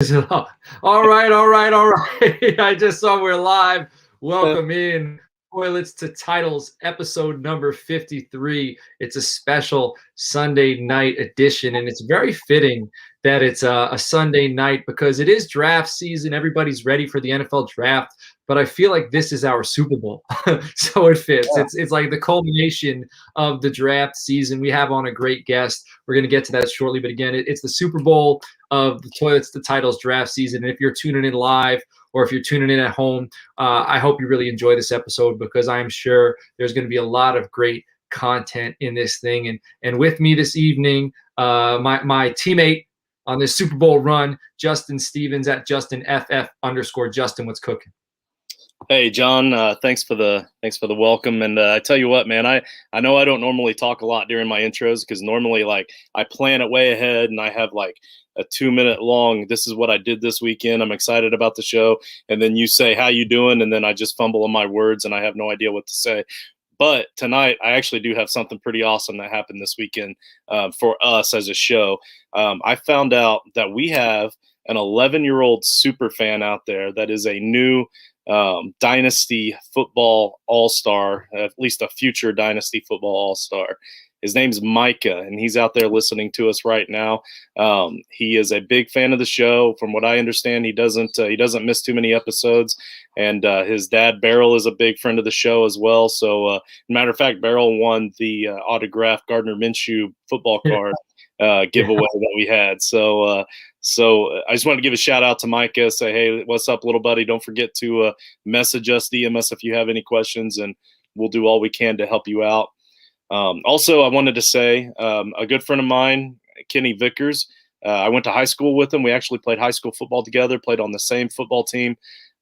All right, all right, all right. I just saw we're live. Welcome in. Toilets to Titles, episode number 53. It's a special Sunday night edition, and it's very fitting that it's a Sunday night because it is draft season. Everybody's ready for the NFL draft, but I feel like this is our Super Bowl, so it fits. Yeah. It's like the culmination of the draft season. We have on a great guest. We're going to get to that shortly, but again, it's the Super Bowl of the Toilets to Titles draft season. And if you're tuning in live or if you're tuning in at home, I hope you really enjoy this episode because I'm sure there's going to be a lot of great content in this thing. And with me this evening, my teammate on this Super Bowl run, Justin Stevens at JustinFF_Justin. What's cooking? Hey John, thanks for the welcome. And I tell you what, man, I know I don't normally talk a lot during my intros because normally like I plan it way ahead and I have like a 2-minute long. This is what I did this weekend. I'm excited about the show, and then you say how you doing, and then I just fumble on my words and I have no idea what to say. But tonight, I actually do have something pretty awesome that happened this weekend for us as a show. I found out that we have an 11-year-old super fan out there that is a new Dynasty football all-star, at least a future Dynasty football all-star. His name's Micah, and he's out there listening to us right now. He is a big fan of the show. From what I understand, he doesn't miss too many episodes. And his dad, Beryl, is a big friend of the show as well. So, matter of fact, Beryl won the autographed Gardner Minshew football card giveaway that we had. So I just wanted to give a shout out to Micah, say, hey, what's up, little buddy? Don't forget to message us, DM us if you have any questions, and we'll do all we can to help you out. Also, I wanted to say a good friend of mine, Kenny Vickers, I went to high school with him. We actually played high school football together, played on the same football team.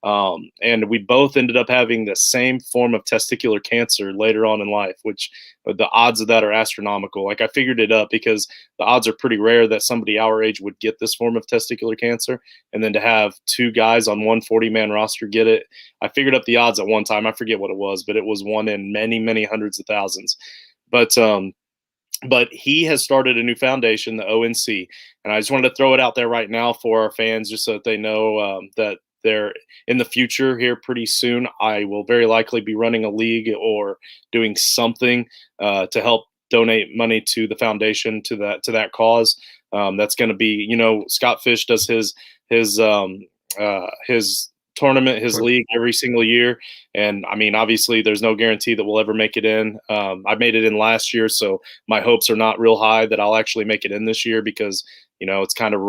And we both ended up having the same form of testicular cancer later on in life, which the odds of that are astronomical. Like I figured it up because the odds are pretty rare that somebody our age would get this form of testicular cancer. And then to have two guys on one 40-man roster get it, I figured up the odds at one time. I forget what it was, but it was one in many, many hundreds of thousands. But he has started a new foundation, the ONC. And I just wanted to throw it out there right now for our fans, just so that they know that they're in the future here pretty soon. I will very likely be running a league or doing something to help donate money to the foundation to that cause. That's going to be, Scott Fish does his tournament, his league every single year. And I mean, obviously there's no guarantee that we'll ever make it in. I made it in last year, so my hopes are not real high that I'll actually make it in this year because, it's kind of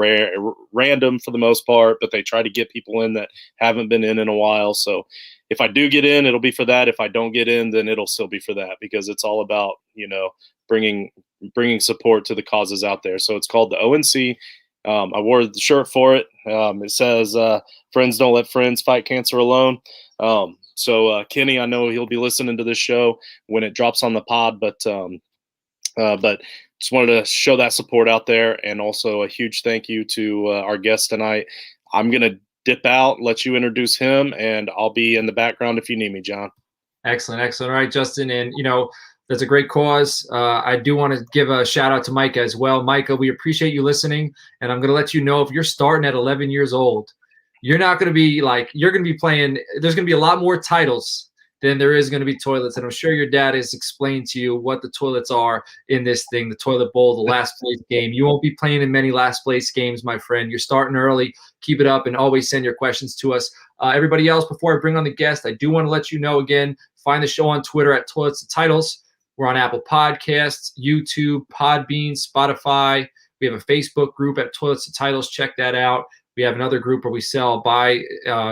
random for the most part, but they try to get people in that haven't been in a while. So if I do get in, it'll be for that. If I don't get in, then it'll still be for that because it's all about, bringing support to the causes out there. So it's called the ONC. I wore the shirt for it. It says, friends don't let friends fight cancer alone. So Kenny, I know he'll be listening to this show when it drops on the pod, but just wanted to show that support out there. And also a huge thank you to our guest tonight. I'm going to dip out, let you introduce him, and I'll be in the background if you need me, John. Excellent. All right, Justin. And, that's a great cause. I do want to give a shout out to Micah as well. Micah, we appreciate you listening. And I'm going to let you know if you're starting at 11 years old, you're not going to be you're going to be playing. There's going to be a lot more titles than there is going to be toilets. And I'm sure your dad has explained to you what the toilets are in this thing, the toilet bowl, the last place game. You won't be playing in many last place games, my friend. You're starting early. Keep it up and always send your questions to us. Everybody else, before I bring on the guest, I do want to let you know again, find the show on Twitter at Toilets to Titles. We're on Apple Podcasts, YouTube, Podbean, Spotify. We have a Facebook group at Toilets to Titles. Check that out. We have another group where we buy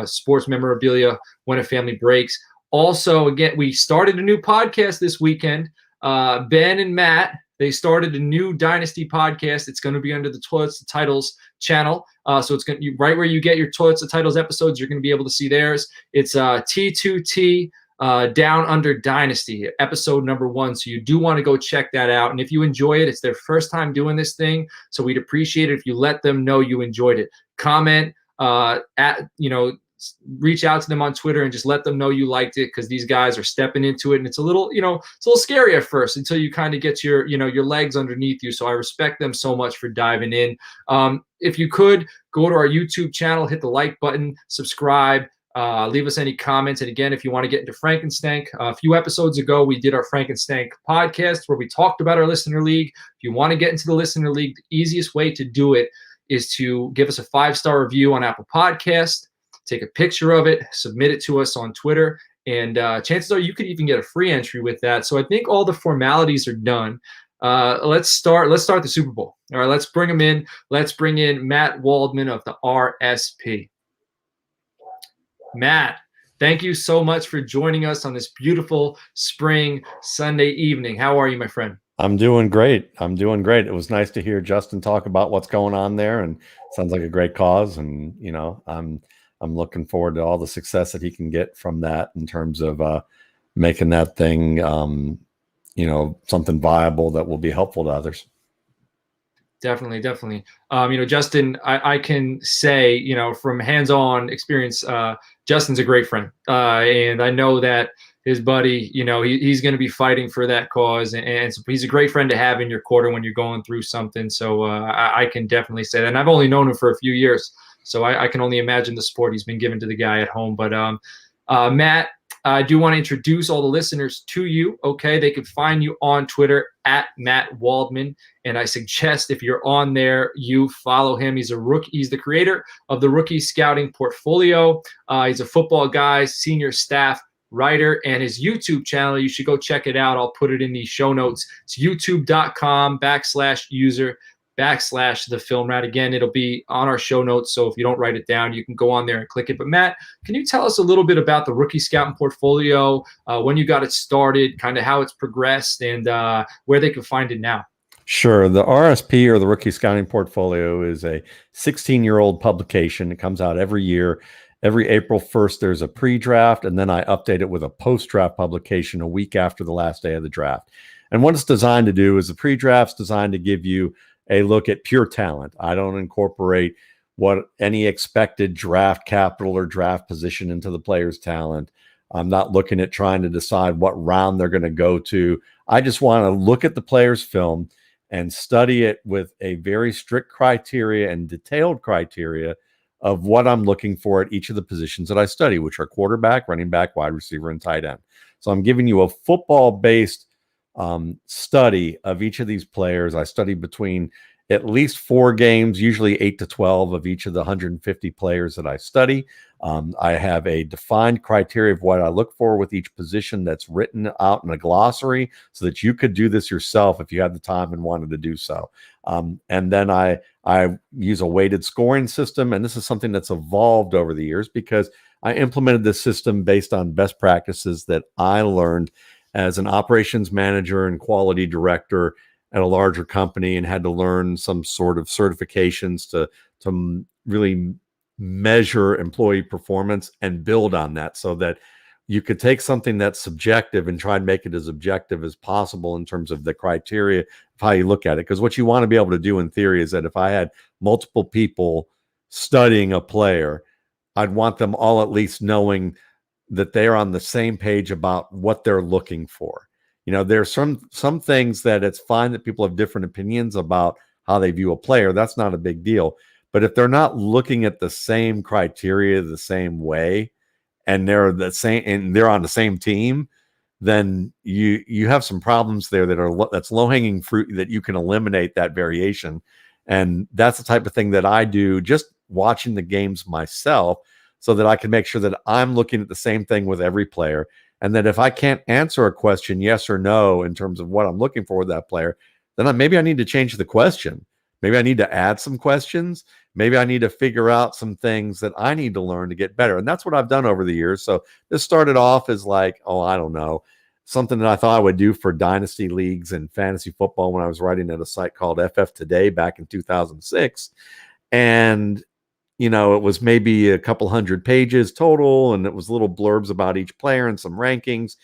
sports memorabilia when a family breaks. Also, again, we started a new podcast this weekend. Ben and Matt, they started a new Dynasty podcast. It's going to be under the Toilets to Titles channel. So it's going to be right where you get your Toilets to Titles episodes. You're going to be able to see theirs. It's T2T. Down Under Dynasty, episode number 1. So you do want to go check that out. And if you enjoy it, it's their first time doing this thing. So we'd appreciate it if you let them know you enjoyed it. Comment, reach out to them on Twitter and just let them know you liked it, because these guys are stepping into it, and it's a little, it's a little scary at first until you kind of get your, your legs underneath you. So I respect them so much for diving in. If you could go to our YouTube channel, hit the like button, subscribe. Leave us any comments. And again, if you want to get into Frankenstank, a few episodes ago, we did our Frankenstank podcast where we talked about our listener league. If you want to get into the listener league, the easiest way to do it is to give us a 5-star review on Apple Podcast, take a picture of it, submit it to us on Twitter, and chances are you could even get a free entry with that. So I think all the formalities are done. Let's start the Super Bowl. All right, let's bring him in. Let's bring in Matt Waldman of the RSP. Matt, thank you so much for joining us on this beautiful spring Sunday evening. How are you, my friend? I'm doing great. It was nice to hear Justin talk about what's going on there, and sounds like a great cause. And I'm looking forward to all the success that he can get from that in terms of making that thing, something viable that will be helpful to others. Definitely. Justin, I can say, from hands-on experience, Justin's a great friend. And I know that his buddy, he's going to be fighting for that cause. And so he's a great friend to have in your corner when you're going through something. So I can definitely say that. And I've only known him for a few years, so I can only imagine the support he's been given to the guy at home. But Matt, I do want to introduce all the listeners to you. Okay, they can find you on Twitter at Matt Waldman, and I suggest if you're on there, you follow him. He's a rookie. He's the creator of the Rookie Scouting Portfolio. He's a Footballguys senior staff writer, and his YouTube channel, you should go check it out. I'll put it in the show notes. It's youtube.com/user/the film rat. Again, it'll be on our show notes, so if you don't write it down, you can go on there and click it. But Matt, can you tell us a little bit about the Rookie Scouting Portfolio, when you got it started, kind of how it's progressed, and where they can find it now? Sure. The RSP, or the Rookie Scouting Portfolio, is a 16-year-old publication. It comes out every year. Every April 1st, there's a pre-draft, and then I update it with a post-draft publication a week after the last day of the draft. And what it's designed to do is the pre-draft's designed to give you a look at pure talent. I don't incorporate what any expected draft capital or draft position into the player's talent. I'm not looking at trying to decide what round they're going to go to. I just want to look at the player's film and study it with a very strict criteria and detailed criteria of what I'm looking for at each of the positions that I study, which are quarterback, running back, wide receiver, and tight end. So I'm giving you a football-based study of each of these players. I study between at least 4 games, usually 8 to 12 of each of the 150 players that I study. I have a defined criteria of what I look for with each position that's written out in a glossary so that you could do this yourself if you had the time and wanted to do so. And then I use a weighted scoring system, and this is something that's evolved over the years because I implemented this system based on best practices that I learned as an operations manager and quality director at a larger company, and had to learn some sort of certifications to really measure employee performance and build on that so that you could take something that's subjective and try and make it as objective as possible in terms of the criteria of how you look at it. Because what you want to be able to do in theory is that if I had multiple people studying a player, I'd want them all at least knowing that they're on the same page about what they're looking for. There's some things that it's fine that people have different opinions about how they view a player. That's not a big deal. But if they're not looking at the same criteria the same way, and they're the same, and they're on the same team, then you have some problems there that's low-hanging fruit that you can eliminate that variation. And that's the type of thing that I do just watching the games myself, so that I can make sure that I'm looking at the same thing with every player. And that if I can't answer a question yes or no in terms of what I'm looking for with that player, then maybe I need to change the question. Maybe I need to add some questions. Maybe I need to figure out some things that I need to learn to get better. And that's what I've done over the years. So this started off as like, I don't know, something that I thought I would do for dynasty leagues and fantasy football when I was writing at a site called FF Today back in 2006. And it was maybe a couple hundred pages total, and it was little blurbs about each player and some rankings.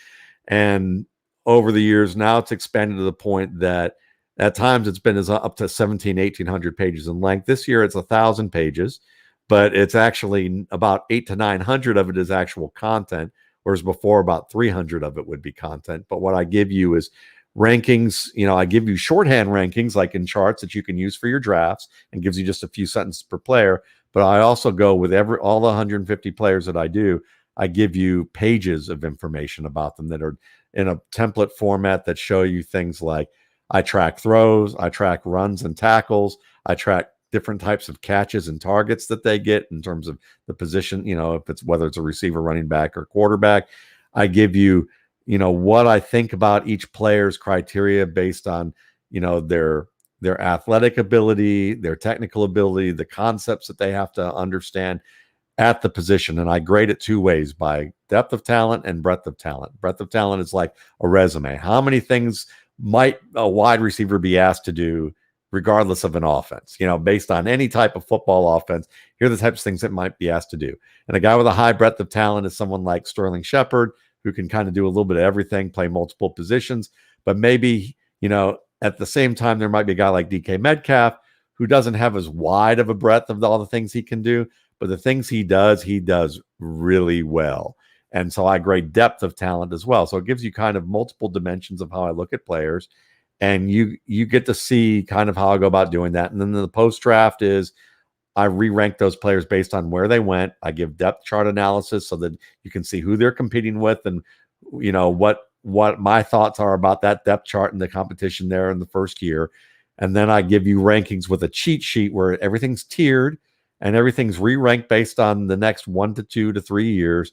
And over the years, now it's expanded to the point that at times it's been up to 1,700, 1,800 pages in length. This year it's 1,000 pages, but it's actually about 800 to 900 of it is actual content, whereas before about 300 of it would be content. But what I give you is rankings. I give you shorthand rankings like in charts that you can use for your drafts, and gives you just a few sentences per player. But I also go with all the 150 players that I do. I give you pages of information about them that are in a template format that show you things like I track throws, I track runs and tackles, I track different types of catches and targets that they get in terms of the position, if it's whether it's a receiver, running back, or quarterback. I give you, what I think about each player's criteria based on, their athletic ability, their technical ability, the concepts that they have to understand at the position. And I grade it two ways, by depth of talent and breadth of talent. Breadth of talent is like a resume. How many things might a wide receiver be asked to do regardless of an offense? Based on any type of football offense, here are the types of things that might be asked to do. And a guy with a high breadth of talent is someone like Sterling Shepard, who can kind of do a little bit of everything, play multiple positions. But maybe, at the same time, there might be a guy like DK Metcalf, who doesn't have as wide of a breadth of all the things he can do, but the things he does really well. And so I grade depth of talent as well. So it gives you kind of multiple dimensions of how I look at players. And you get to see kind of how I go about doing that. And then the post-draft is I re-rank those players based on where they went. I give depth chart analysis so that you can see who they're competing with and, what my thoughts are about that depth chart and the competition there in the first year. And then I give you rankings with a cheat sheet where everything's tiered and everything's re-ranked based on the next 1 to 2 to 3 years.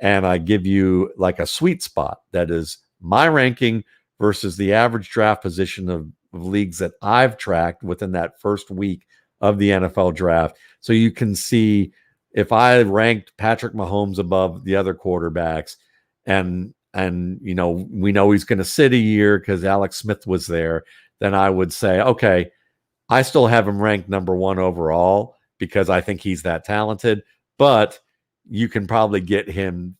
And I give you like a sweet spot that is my ranking versus the average draft position of leagues that I've tracked within that first week of the NFL draft. So you can see if I ranked Patrick Mahomes above the other quarterbacks, and we know he's going to sit a year because Alex Smith was there, then I would say, okay, I still have him ranked number 1 overall because I think he's that talented, but you can probably get him,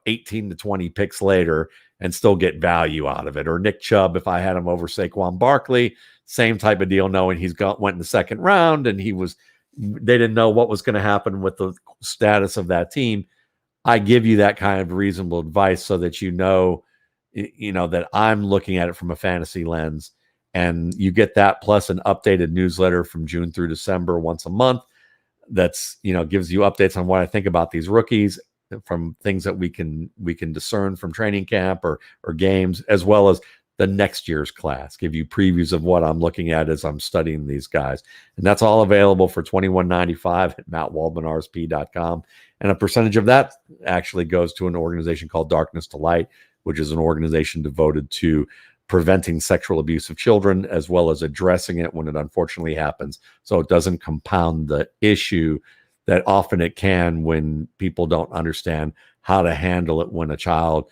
18 to 20 picks later and still get value out of it. Or Nick Chubb, if I had him over Saquon Barkley, same type of deal, knowing went in the second round and they didn't know what was going to happen with the status of that team. I give you that kind of reasonable advice so that that I'm looking at it from a fantasy lens, and you get that plus an updated newsletter from June through December once a month. That's, gives you updates on what I think about these rookies from things that we can discern from training camp or games, as well as the next year's class, give you previews of what I'm looking at as I'm studying these guys. And that's all available for $21.95 at mattwaldmanrsp.com. And a percentage of that actually goes to an organization called Darkness to Light, which is an organization devoted to preventing sexual abuse of children, as well as addressing it when it unfortunately happens, so it doesn't compound the issue that often it can when people don't understand how to handle it when a child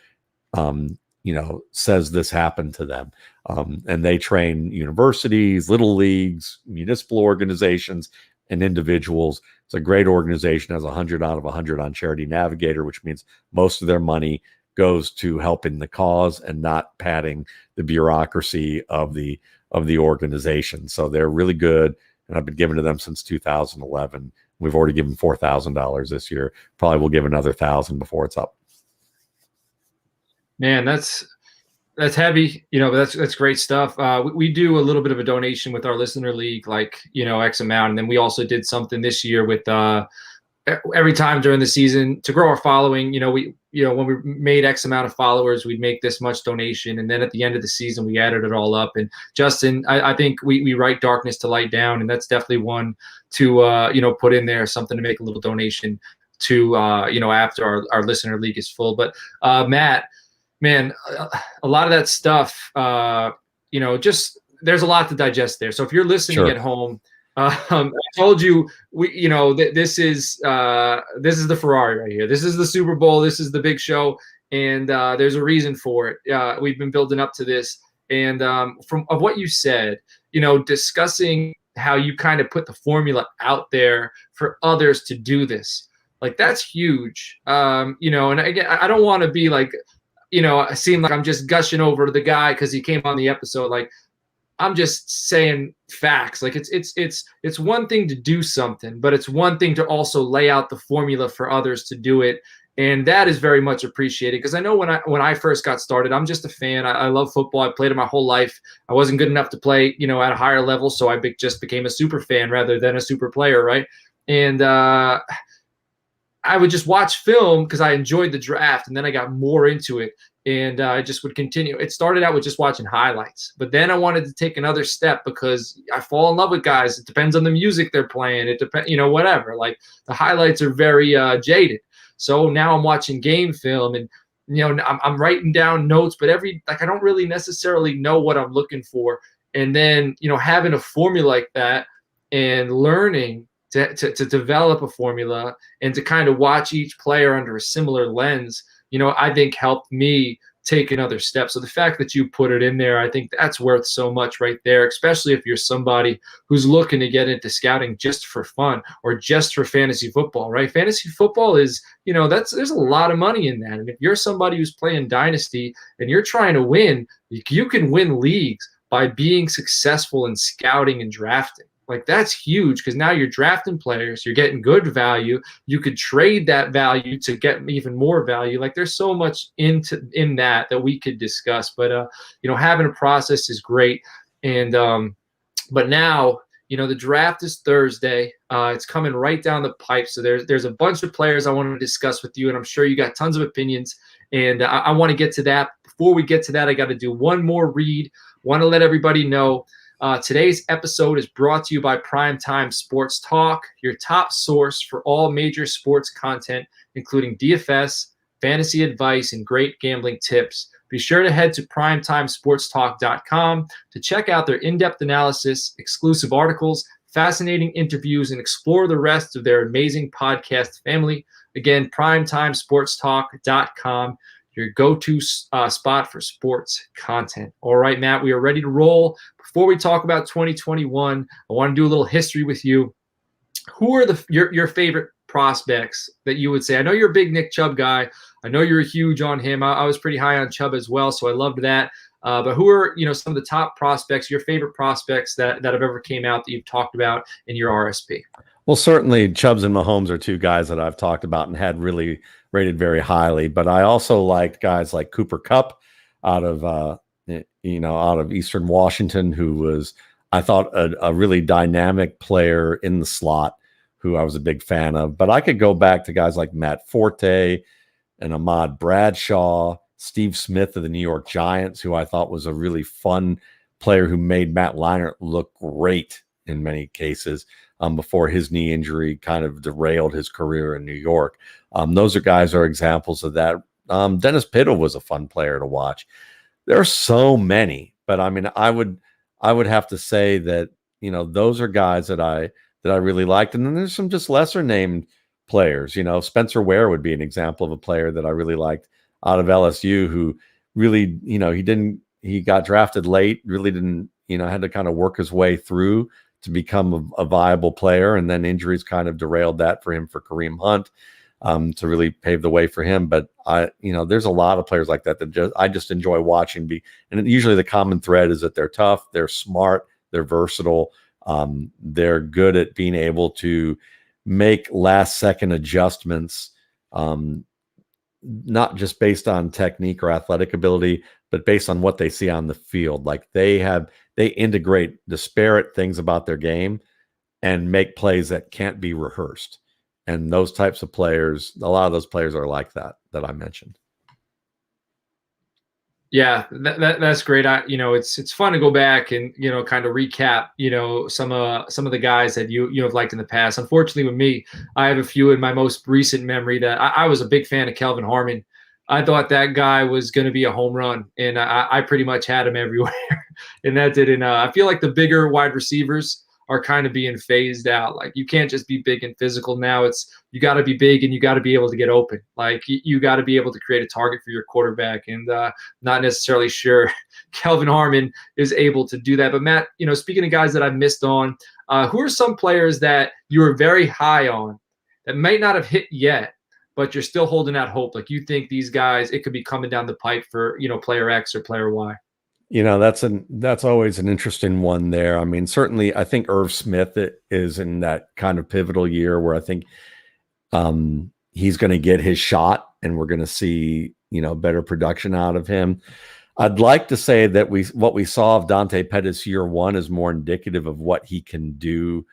says this happened to them. And they train universities, little leagues, municipal organizations, and individuals. It's a great organization, has 100 out of 100 on Charity Navigator, which means most of their money goes to helping the cause and not padding the bureaucracy of the organization. So they're really good, and I've been giving to them since 2011. We've already given $4,000 this year. Probably will give another $1,000 before it's up. Man, that's heavy. That's great stuff. We do a little bit of a donation with our listener league, like, X amount. And then we also did something this year with every time during the season to grow our following. When we made X amount of followers, we'd make this much donation. And then at the end of the season, we added it all up. And Justin, I think we write Darkness to Light down. And that's definitely one to, put in there, something to make a little donation to, after our listener league is full. But Matt, man, a lot of that stuff, just there's a lot to digest there. So if you're listening at home, I told you, this is the Ferrari right here. This is the Super Bowl. This is the big show, and there's a reason for it. We've been building up to this, and from what you said, discussing how you kind of put the formula out there for others to do this, like that's huge. And again, I don't want to be like, it seemed like I'm just gushing over the guy because he came on the episode. Like, I'm just saying facts. Like it's one thing to do something, but it's one thing to also lay out the formula for others to do it. And that is very much appreciated, because I know when I first got started, I'm just a fan. I love football. I played it my whole life. I wasn't good enough to play, at a higher level, so I just became a super fan rather than a super player, right? And I would just watch film because I enjoyed the draft, and then I got more into it, and I just would continue. It started out with just watching highlights, but then I wanted to take another step because I fall in love with guys. It depends on the music they're playing. It depends, whatever. Like the highlights are very jaded. So now I'm watching game film, and I'm writing down notes, but I don't really necessarily know what I'm looking for. And then having a formula like that and learning to develop a formula and to kind of watch each player under a similar lens, I think helped me take another step. So the fact that you put it in there, I think that's worth so much right there, especially if you're somebody who's looking to get into scouting just for fun or just for fantasy football, right? Fantasy football is, there's a lot of money in that. And if you're somebody who's playing Dynasty and you're trying to win, you can win leagues by being successful in scouting and drafting. Like that's huge, because now you're drafting players, you're getting good value. You could trade that value to get even more value. Like there's so much in that we could discuss. But having a process is great. And but now the draft is Thursday. It's coming right down the pipe. So there's a bunch of players I want to discuss with you, and I'm sure you got tons of opinions. And I want to get to that. Before we get to that, I got to do one more read. Want to let everybody know. Today's episode is brought to you by Primetime Sports Talk, your top source for all major sports content, including DFS, fantasy advice, and great gambling tips. Be sure to head to primetimesportstalk.com to check out their in-depth analysis, exclusive articles, fascinating interviews, and explore the rest of their amazing podcast family. Again, primetimesportstalk.com. Your go-to spot for sports content. All right, Matt, we are ready to roll. Before we talk about 2021, I want to do a little history with you. Who are your favorite prospects that you would say? I know you're a big Nick Chubb guy. I know you're huge on him. I was pretty high on Chubb as well, so I loved that. But who are some of the top prospects, your favorite prospects that have ever came out that you've talked about in your RSP? Well, certainly Chubbs and Mahomes are two guys that I've talked about and had really rated very highly. But I also liked guys like Cooper Kupp out of Eastern Washington, who was, I thought, a really dynamic player in the slot, who I was a big fan of. But I could go back to guys like Matt Forte and Ahmad Bradshaw, Steve Smith of the New York Giants, who I thought was a really fun player who made Matt Leinart look great in many cases. Before his knee injury kind of derailed his career in New York. Those are examples of that. Dennis Pitta was a fun player to watch. There are so many, but I mean, I would have to say that, those are guys that I really liked. And then there's some just lesser named players. Spencer Ware would be an example of a player that I really liked out of LSU, who really, he got drafted late, really didn't, had to kind of work his way through to become a viable player, and then injuries kind of derailed that for him, for Kareem Hunt, to really pave the way for him. But there's a lot of players like that I just enjoy watching. And usually the common thread is that they're tough, they're smart, they're versatile, they're good at being able to make last second adjustments, not just based on technique or athletic ability, but based on what they see on the field. Like they integrate disparate things about their game and make plays that can't be rehearsed. And those types of players, a lot of those players are like that I mentioned. Yeah, that's great. It's fun to go back and kind of recap some of the guys that you have liked in the past. Unfortunately, with me, I have a few in my most recent memory that I was a big fan of. Kelvin Harmon. I thought that guy was going to be a home run, and I pretty much had him everywhere. And that didn't. I feel like the bigger wide receivers are kind of being phased out. Like you can't just be big and physical now. You got to be big and you got to be able to get open. Like you got to be able to create a target for your quarterback. And not necessarily sure Kelvin Harmon is able to do that. But Matt, speaking of guys that I've missed on, who are some players that you are very high on that might not have hit yet, but you're still holding out hope? Like you think these guys, it could be coming down the pipe for, player X or player Y? That's always an interesting one there. I mean, certainly I think Irv Smith is in that kind of pivotal year where I think he's going to get his shot and we're going to see, better production out of him. I'd like to say that what we saw of Dante Pettis year one is more indicative of what he can do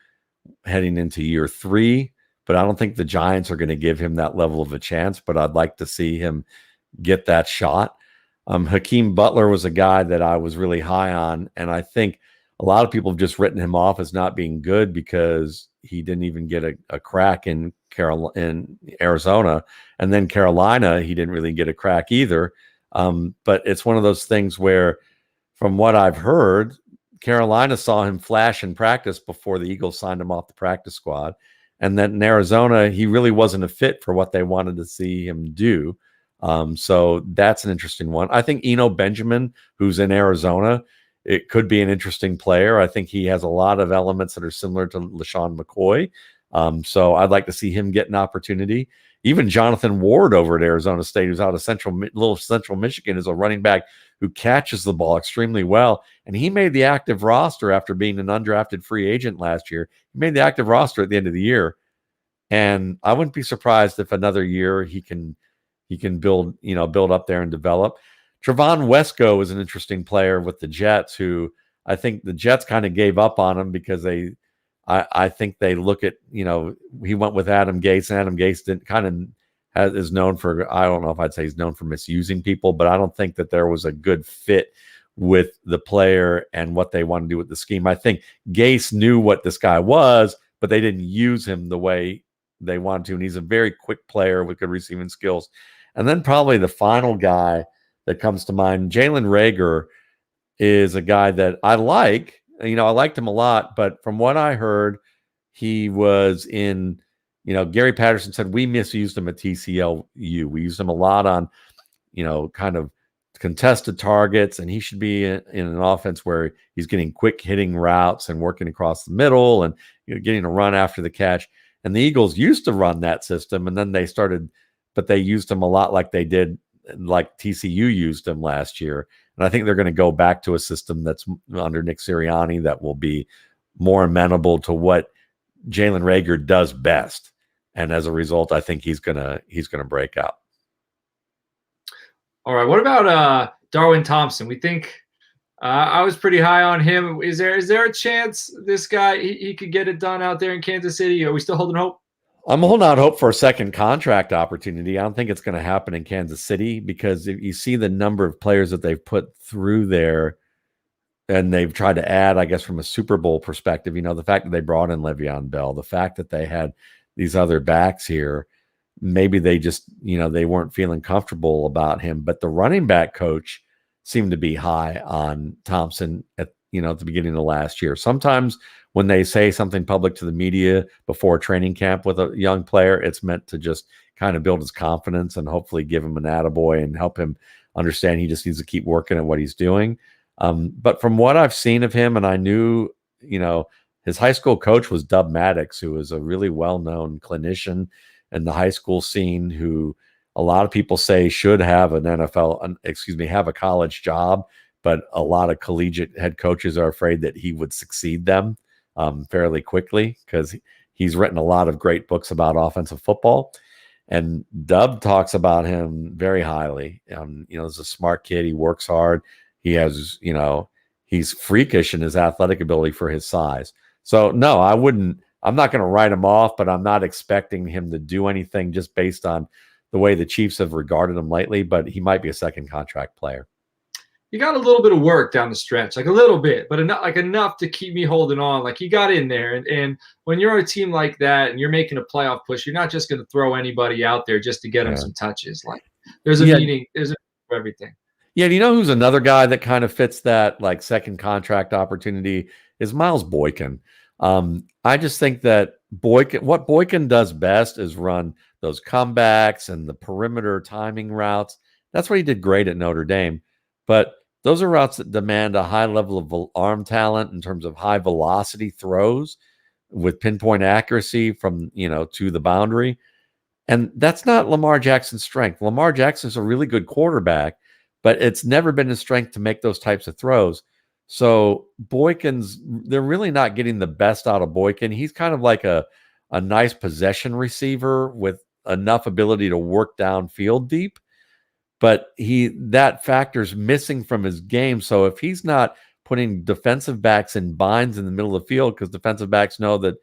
heading into year three, but I don't think the Giants are going to give him that level of a chance, but I'd like to see him get that shot. Hakeem Butler was a guy that I was really high on, and I think a lot of people have just written him off as not being good because he didn't even get a crack in Arizona, and then Carolina, he didn't really get a crack either. But it's one of those things where, from what I've heard, Carolina saw him flash in practice before the Eagles signed him off the practice squad. And then in Arizona, he really wasn't a fit for what they wanted to see him do. So that's an interesting one. I think Eno Benjamin, who's in Arizona, it could be an interesting player. I think he has a lot of elements that are similar to LaShawn McCoy. So I'd like to see him get an opportunity. Even Jonathan Ward over at Arizona State, who's out of Central Michigan, is a running back who catches the ball extremely well. And he made the active roster after being an undrafted free agent last year. He made the active roster at the end of the year. And I wouldn't be surprised if another year he can build up there and develop. Trevon Wesco is an interesting player with the Jets, who I think the Jets kind of gave up on him because I think they look at, he went with Adam Gase, and Adam Gase is known for, I don't know if I'd say he's known for misusing people, but I don't think that there was a good fit with the player and what they want to do with the scheme. I think Gase knew what this guy was, but they didn't use him the way they wanted to. And he's a very quick player with good receiving skills. And then probably the final guy that comes to mind, Jalen Reagor, is a guy that I like. I liked him a lot, but from what I heard, he was in, Gary Patterson said we misused him at TCLU. We used him a lot on, kind of contested targets, and he should be in an offense where he's getting quick hitting routes and working across the middle and getting a run after the catch. And the Eagles used to run that system, and then but they used him a lot like they did, like TCU used him last year. And I think they're going to go back to a system that's under Nick Sirianni that will be more amenable to what Jalen Reagor does best. And as a result, I think he's gonna break out. All right. What about Darwin Thompson? We think I was pretty high on him. Is there a chance this guy he could get it done out there in Kansas City? Are we still holding hope? I'm holding out hope for a second contract opportunity. I don't think it's going to happen in Kansas City because if you see the number of players that they've put through there and they've tried to add, I guess, from a Super Bowl perspective, the fact that they brought in Le'Veon Bell, the fact that they had these other backs here, maybe they just, they weren't feeling comfortable about him. But the running back coach seemed to be high on Thompson at the beginning of last year. Sometimes when they say something public to the media before training camp with a young player, it's meant to just kind of build his confidence and hopefully give him an attaboy and help him understand he just needs to keep working at what he's doing. But from what I've seen of him, and I knew, his high school coach was Dub Maddox, who is a really well-known clinician in the high school scene, who a lot of people say should have have a college job, but a lot of collegiate head coaches are afraid that he would succeed them fairly quickly because he's written a lot of great books about offensive football. And Dub talks about him very highly. He's a smart kid. He works hard. He has, he's freakish in his athletic ability for his size. So no, I'm not going to write him off, but I'm not expecting him to do anything just based on the way the Chiefs have regarded him lately, but he might be a second contract player. He got a little bit of work down the stretch, like a little bit, but enough to keep me holding on. Like he got in there, and when you're on a team like that and you're making a playoff push, you're not just going to throw anybody out there just to get him some touches. Like there's a meaning, there's a for everything. Yeah, do you know who's another guy that kind of fits that like second contract opportunity is Miles Boykin. I just think that what Boykin does best is run those comebacks and the perimeter timing routes. That's what he did great at Notre Dame. But those are routes that demand a high level of arm talent in terms of high velocity throws with pinpoint accuracy from, to the boundary. And that's not Lamar Jackson's strength. Lamar Jackson's a really good quarterback, but it's never been his strength to make those types of throws. So they're really not getting the best out of Boykin. He's kind of like a nice possession receiver with enough ability to work downfield deep, but that factor's missing from his game. So if he's not putting defensive backs in binds in the middle of the field because defensive backs know that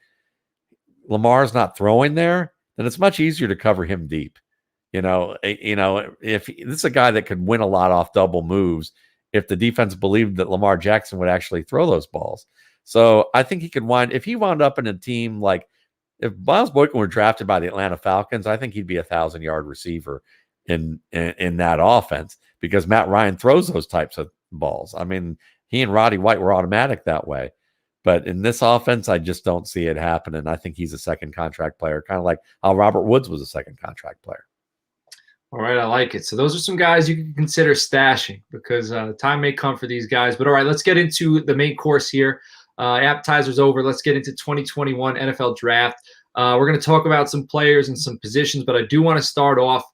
Lamar's not throwing there, then it's much easier to cover him deep. If this is a guy that could win a lot off double moves if the defense believed that Lamar Jackson would actually throw those balls. So I think if he wound up in a team like, if Miles Boykin were drafted by the Atlanta Falcons, I think he'd be 1,000-yard receiver in that offense because Matt Ryan throws those types of balls. I mean, he and Roddy White were automatic that way. But in this offense, I just don't see it happening. I think he's a second contract player, kind of like how Robert Woods was a second contract player. All right, I like it. So those are some guys you can consider stashing because time may come for these guys. But all right, let's get into the main course here. Appetizer's over. Let's get into 2021 NFL Draft. We're going to talk about some players and some positions, but I do want to start off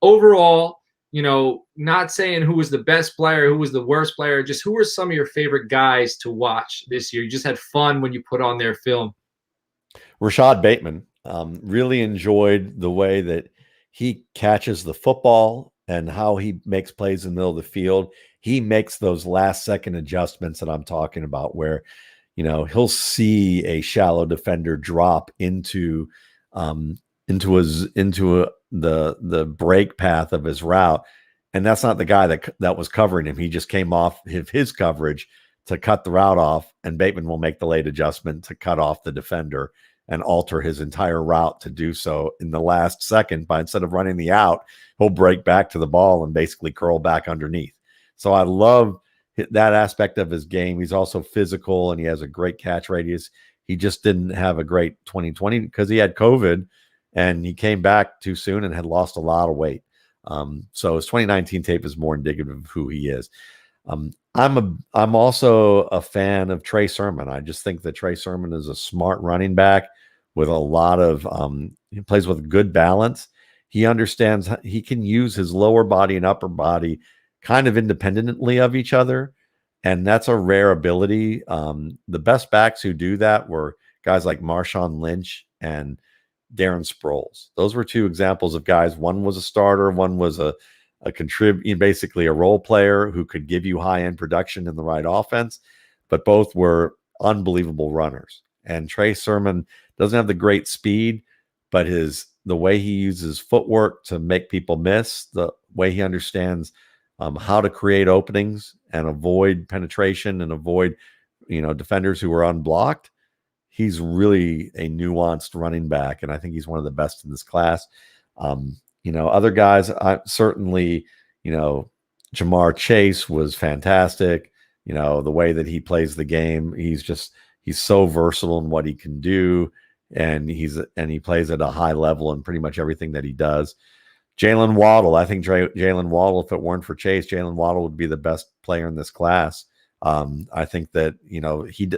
overall, not saying who was the best player, who was the worst player, just who were some of your favorite guys to watch this year. You just had fun when you put on their film. Rashad Bateman, really enjoyed the way that he catches the football and how he makes plays in the middle of the field. He makes those last-second adjustments that I'm talking about where, he'll see a shallow defender drop into the break path of his route, and that's not the guy that was covering him. He just came off his coverage to cut the route off, and Bateman will make the late adjustment to cut off the defender and alter his entire route to do so in the last second. But instead of running the out, he'll break back to the ball and basically curl back underneath. So I love that aspect of his game. He's also physical and he has a great catch radius. He just didn't have a great 2020 because he had COVID and he came back too soon and had lost a lot of weight. So his 2019 tape is more indicative of who he is. I'm also a fan of Trey Sherman. I just think that Trey Sherman is a smart running back with a lot of he plays with good balance. He understands he can use his lower body and upper body kind of independently of each other, and that's a rare ability. The best backs who do that were guys like Marshawn Lynch and Darren Sproles. Those were two examples of guys. One was a starter, one was a basically a role player who could give you high-end production in the right offense, but both were unbelievable runners. And Trey Sherman doesn't have the great speed, but the way he uses footwork to make people miss, the way he understands how to create openings and avoid penetration and avoid defenders who are unblocked, he's really a nuanced running back, and I think he's one of the best in this class. Other guys, certainly, Jamar Chase was fantastic. The way that he plays the game, he's so versatile in what he can do, and he plays at a high level in pretty much everything that he does. Jalen Waddle, I think Jalen Waddle, if it weren't for Chase, Jalen Waddle would be the best player in this class. I think that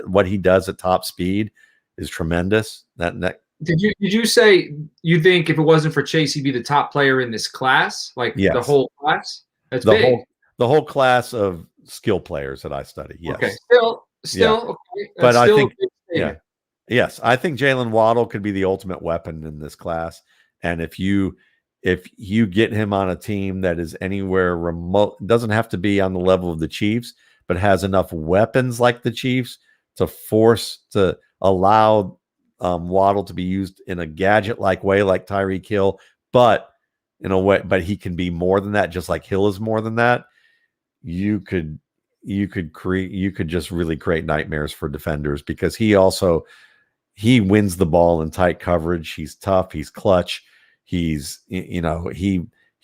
what he does at top speed is tremendous. Did you say you think if it wasn't for Chase, he'd be the top player in this class? Like yes. The whole class? That's big. The whole class of skill players that I study. Yes. Okay. Still. Yeah. Okay. But I think, yes, I think Jalen Waddle could be the ultimate weapon in this class. And if you get him on a team that is anywhere remote, doesn't have to be on the level of the Chiefs, but has enough weapons like the Chiefs to allow Waddle to be used in a gadget-like way, like Tyreek Hill, but in a way, but he can be more than that, just like Hill is more than that. You could just really create nightmares for defenders because he wins the ball in tight coverage. He's tough. He's clutch. He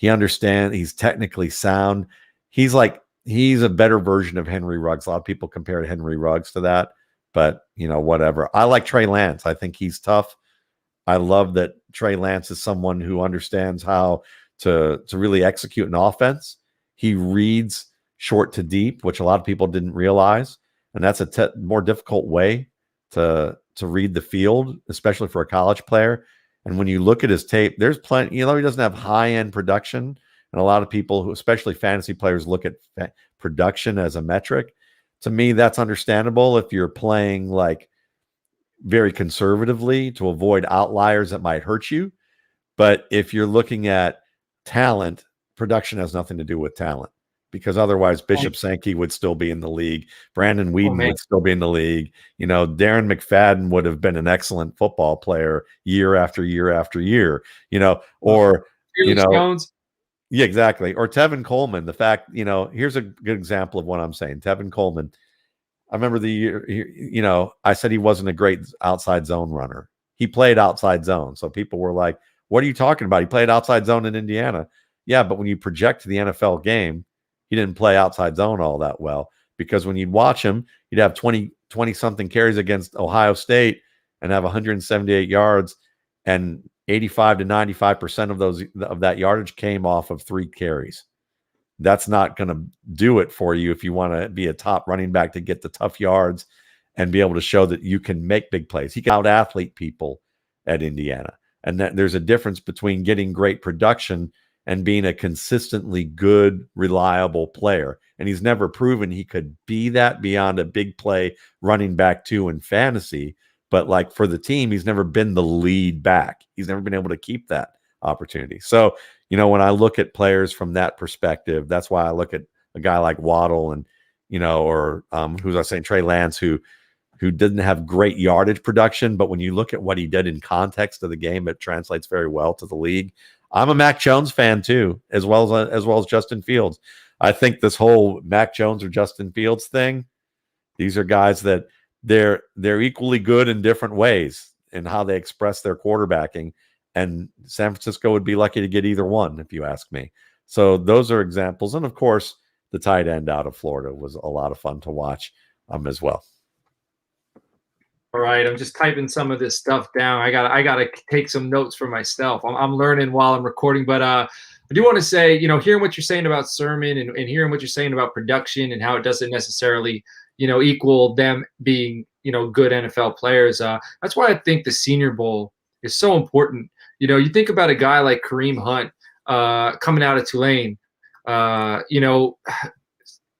understands. He's technically sound. He's a better version of Henry Ruggs. A lot of people compare Henry Ruggs to that. But, whatever. I like Trey Lance. I think he's tough. I love that Trey Lance is someone who understands how to really execute an offense. He reads short to deep, which a lot of people didn't realize. And that's a more difficult way to read the field, especially for a college player. And when you look at his tape, there's plenty, he doesn't have high-end production and a lot of people who, especially fantasy players, look at production as a metric. To me, that's understandable if you're playing like very conservatively to avoid outliers that might hurt you. But if you're looking at talent, production has nothing to do with talent, because otherwise Bishop Sankey would still be in the league. Brandon Whedon would still be in the league. You know, Darren McFadden would have been an excellent football player year after year after year, you know, or, you know, Jones. Yeah, exactly. Or Tevin Coleman. The fact, you know, here's a good example of what I'm saying. Tevin Coleman, I remember the year, you know, I said he wasn't a great outside zone runner. He played outside zone. So people were like, what are you talking about? He played outside zone in Indiana. Yeah, but when you project to the NFL game, he didn't play outside zone all that well, because when you'd watch him, he'd have 20 something carries against Ohio State and have 178 yards, and 85 to 95% of that yardage came off of 3 carries. That's not going to do it for you if you want to be a top running back to get the tough yards and be able to show that you can make big plays. He can out-athlete people at Indiana. And that there's a difference between getting great production and being a consistently good, reliable player. And he's never proven he could be that beyond a big play running back 2 in fantasy. But like for the team, he's never been the lead back. He's never been able to keep that opportunity. So, you know, when I look at players from that perspective, that's why I look at a guy like Waddle and, you know, or who's I saying, Trey Lance, who didn't have great yardage production, but when you look at what he did in context of the game, it translates very well to the league. I'm a Mac Jones fan too, as well as Justin Fields. I think this whole Mac Jones or Justin Fields thing, these are guys that they're equally good in different ways in how they express their quarterbacking. And San Francisco would be lucky to get either one, if you ask me. So those are examples. And of course, the tight end out of Florida was a lot of fun to watch as well. All right, I'm just typing some of this stuff down. I gotta take some notes for myself. I'm learning while I'm recording, but I do want to say, you know, hearing what you're saying about Sermon and hearing what you're saying about production and how it doesn't necessarily, you know, equal them being, you know, good NFL players. That's why I think the Senior Bowl is so important. You know, you think about a guy like Kareem Hunt coming out of Tulane. You know,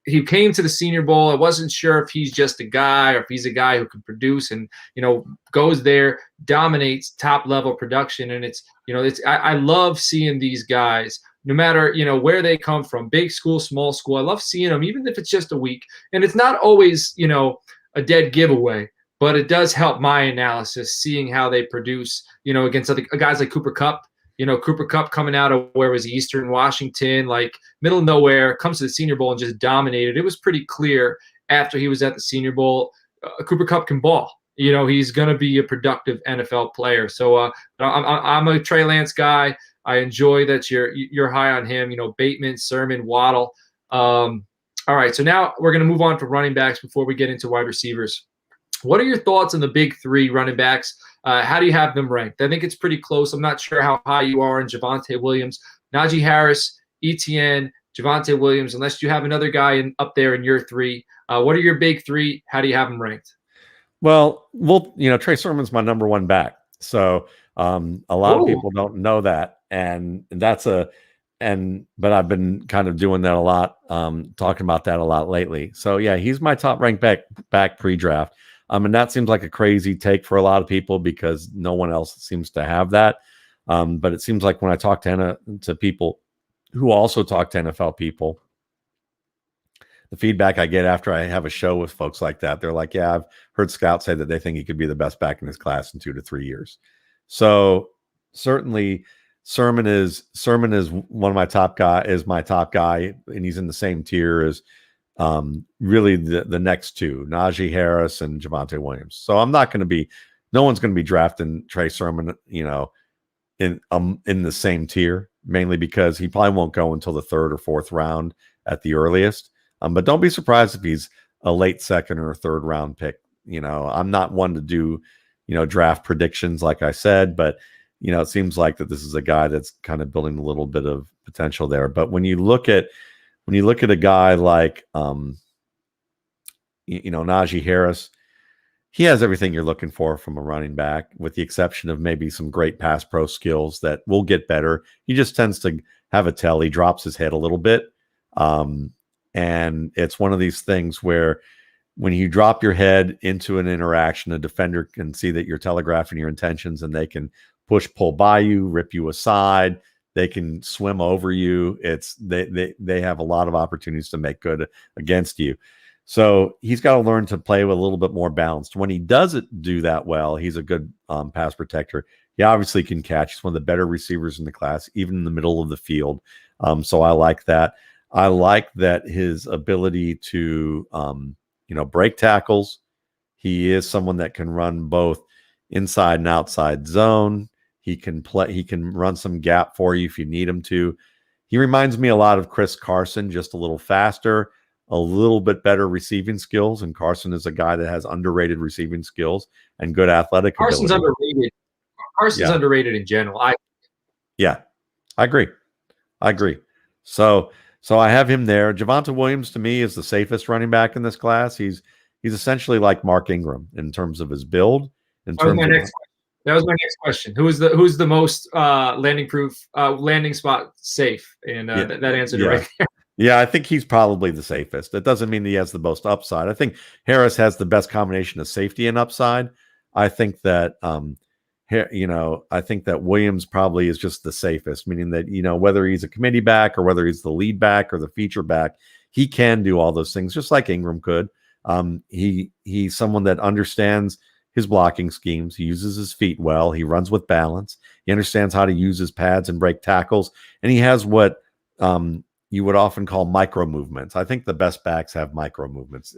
he came to the Senior Bowl. I wasn't sure if he's just a guy or if he's a guy who can produce, and, you know, goes there, dominates top level production. And it's, you know, I love seeing these guys, no matter, you know, where they come from, big school, small school. I love seeing them, even if it's just a week. And it's not always, you know, a dead giveaway, but it does help my analysis, seeing how they produce, you know, against other guys like Cooper Kupp. You know, Cooper Kupp coming out of, where was he, Eastern Washington, like middle of nowhere, comes to the Senior Bowl and just dominated. It was pretty clear after he was at the Senior Bowl, Cooper Kupp can ball. You know, he's going to be a productive NFL player. So I'm a Trey Lance guy. I enjoy that you're high on him. You know, Bateman, Sermon, Waddle. All right, so now we're going to move on to running backs before we get into wide receivers. What are your thoughts on the big 3 running backs? How do you have them ranked? I think it's pretty close. I'm not sure how high you are in Javonta Williams, Najee Harris, ETN, Javonta Williams, unless you have another guy up there in your 3. What are your big 3? How do you have them ranked? Well, you know, Trey Sermon's my number 1 back. So a lot of people don't know that. And but I've been kind of doing that a lot, talking about that a lot lately. So yeah, he's my top ranked back pre-draft. And that seems like a crazy take for a lot of people because no one else seems to have that. But it seems like when I talk to people who also talk to NFL people, the feedback I get after I have a show with folks like that, they're like, yeah, I've heard scouts say that they think he could be the best back in his class in 2 to 3 years. So certainly Sermon is one of my top guy, and he's in the same tier as really the next 2, Najee Harris and Javonta Williams. So no one's going to be drafting Trey Sermon, you know, in the same tier, mainly because he probably won't go until the 3rd or 4th round at the earliest. But don't be surprised if he's a late 2nd or 3rd round pick. You know, I'm not one to do, you know, draft predictions, like I said, but, you know, it seems like that this is a guy that's kind of building a little bit of potential there. But when you look at a guy like, you know, Najee Harris, he has everything you're looking for from a running back, with the exception of maybe some great pass pro skills that will get better. He just tends to have a tell. He drops his head a little bit. And it's one of these things where when you drop your head into an interaction, a defender can see that you're telegraphing your intentions, and they can push, pull by you, rip you aside. They can swim over you. They have a lot of opportunities to make good against you. So he's got to learn to play with a little bit more balanced. When he doesn't do that well, he's a good pass protector. He obviously can catch. He's one of the better receivers in the class, even in the middle of the field. So I like that. I like that his ability to, break tackles. He is someone that can run both inside and outside zone. He can play. He can run some gap for you if you need him to. He reminds me a lot of Chris Carson, just a little faster, a little bit better receiving skills. And Carson is a guy that has underrated receiving skills and good athletic Carson's ability. underrated. Carson's underrated in general. I agree. So I have him there. Javonta Williams, to me, is the safest running back in this class. He's essentially like Mark Ingram in terms of his build. That was my next question. Who's the most landing spot safe? And that answered it right there. Yeah, I think he's probably the safest. That doesn't mean he has the most upside. I think Harris has the best combination of safety and upside. I think that Williams probably is just the safest, meaning that, whether he's a committee back or whether he's the lead back or the feature back, he can do all those things just like Ingram could. He's someone that understands his blocking schemes. He uses his feet well. He runs with balance. He understands how to use his pads and break tackles. And he has what you would often call micro movements. I think the best backs have micro movements.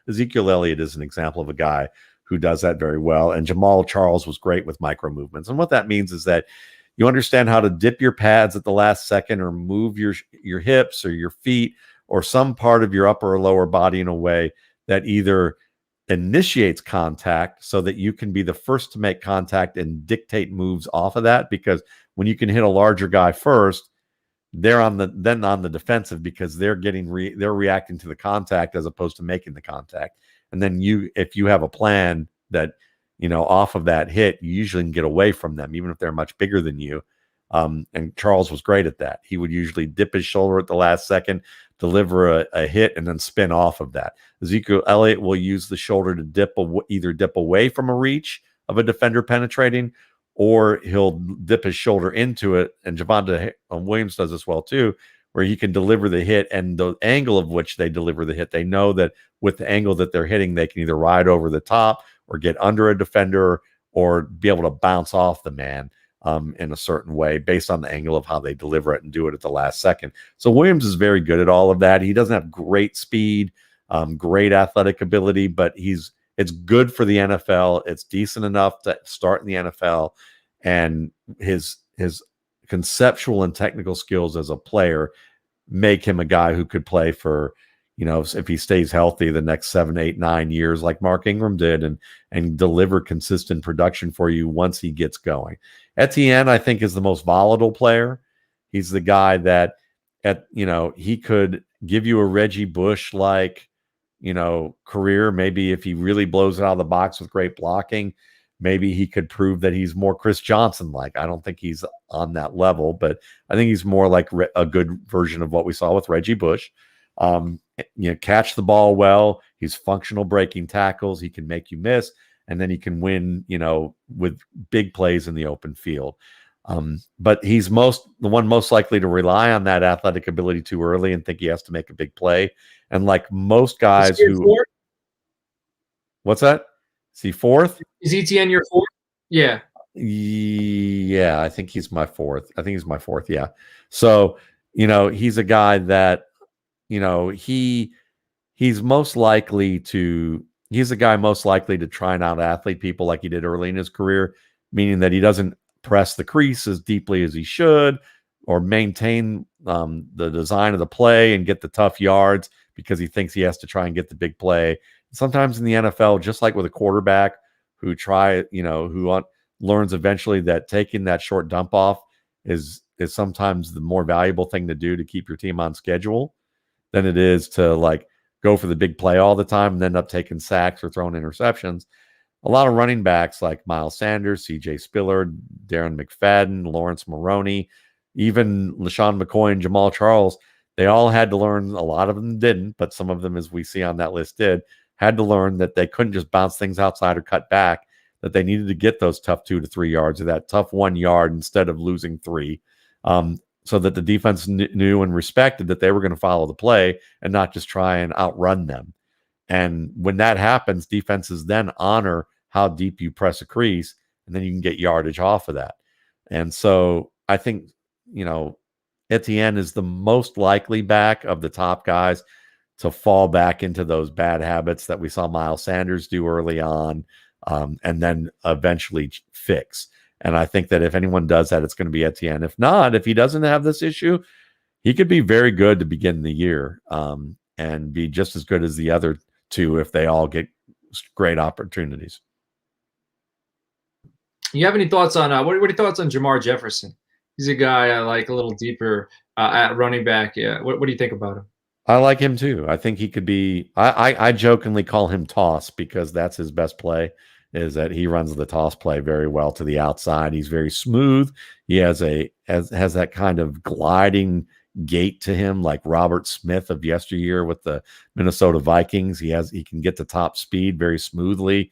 Ezekiel Elliott is an example of a guy who does that very well. And Jamal Charles was great with micro movements. And what that means is that you understand how to dip your pads at the last second, or move your hips or your feet or some part of your upper or lower body in a way that either initiates contact so that you can be the first to make contact and dictate moves off of that. Because when you can hit a larger guy first, they're on the defensive because they're reacting to the contact as opposed to making the contact. And then if you have a plan that, off of that hit, you usually can get away from them, even if they're much bigger than you. And Charles was great at that. He would usually dip his shoulder at the last second, deliver a hit, and then spin off of that. Ezekiel Elliott will use the shoulder to either dip away from a reach of a defender penetrating, or he'll dip his shoulder into it. And Javonta Williams does this well too, where he can deliver the hit, and the angle of which they deliver the hit, they know that with the angle that they're hitting, they can either ride over the top or get under a defender or be able to bounce off the man in a certain way based on the angle of how they deliver it and do it at the last second. So Williams is very good at all of that. He doesn't have great speed, great athletic ability, but it's good for the NFL. It's decent enough to start in the NFL, and his conceptual and technical skills as a player make him a guy who could play for, if he stays healthy, the next 7, 8, 9 years, like Mark Ingram did, and deliver consistent production for you once he gets going. Etienne, I think, is the most volatile player. He's the guy that he could give you a Reggie Bush like, career. Maybe if he really blows it out of the box with great blocking, maybe he could prove that he's more Chris Johnson-like. I don't think he's on that level, but I think he's more like a good version of what we saw with Reggie Bush. Catch the ball well. He's functional breaking tackles. He can make you miss, and then he can win, with big plays in the open field. But he's the one most likely to rely on that athletic ability too early and think he has to make a big play. And like most guys what's that? Is he fourth? Is Etienne your fourth? Yeah. Yeah, I think he's my fourth. Yeah. So, he's a guy that, he's a guy most likely to try and out athlete people like he did early in his career, meaning that he doesn't press the crease as deeply as he should, or maintain the design of the play and get the tough yards because he thinks he has to try and get the big play. Sometimes in the NFL, just like with a quarterback who learns eventually that taking that short dump off is sometimes the more valuable thing to do to keep your team on schedule than it is to like go for the big play all the time and end up taking sacks or throwing interceptions. a lot of running backs like Miles Sanders, C.J. Spiller, Darren McFadden, Lawrence Maroney, even LaShawn McCoy and Jamal Charles, they all had to learn, a lot of them didn't, but some of them, as we see on that list, had to learn that they couldn't just bounce things outside or cut back, that they needed to get those tough 2 to 3 yards or that tough 1 yard instead of losing 3, so that the defense knew and respected that they were going to follow the play and not just try and outrun them. And when that happens, defenses then honor how deep you press a crease, and then you can get yardage off of that. And so I think, Etienne is the most likely back of the top guys to fall back into those bad habits that we saw Miles Sanders do early on, and then eventually fix. And I think that if anyone does that, it's going to be Etienne. If not, if he doesn't have this issue, he could be very good to begin the year, and be just as good as the other two if they all get great opportunities. You have any thoughts on what are your thoughts on Jamar Jefferson? He's a guy I like a little deeper at running back. Yeah, what do you think about him? I like him too. I think he could be. I jokingly call him toss because that's his best play. Is that he runs the toss play very well to the outside. He's very smooth. He has that kind of gliding gait to him, like Robert Smith of yesteryear with the Minnesota Vikings. He can get to top speed very smoothly.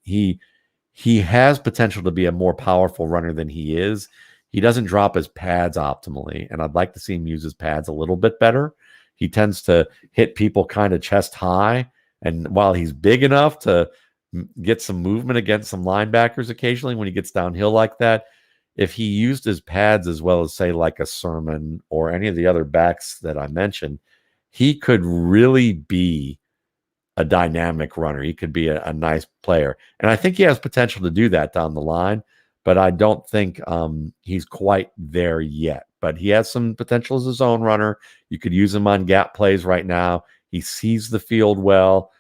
He has potential to be a more powerful runner than he is. He doesn't drop his pads optimally, and I'd like to see him use his pads a little bit better. He tends to hit people kind of chest high, and while he's big enough to get some movement against some linebackers occasionally when he gets downhill like that, if he used his pads as well as, say, like a Sermon or any of the other backs that I mentioned, he could really be a dynamic runner. He could be a nice player. And I think he has potential to do that down the line, but I don't think he's quite there yet. But he has some potential as a zone runner. You could use him on gap plays right now. He sees the field well.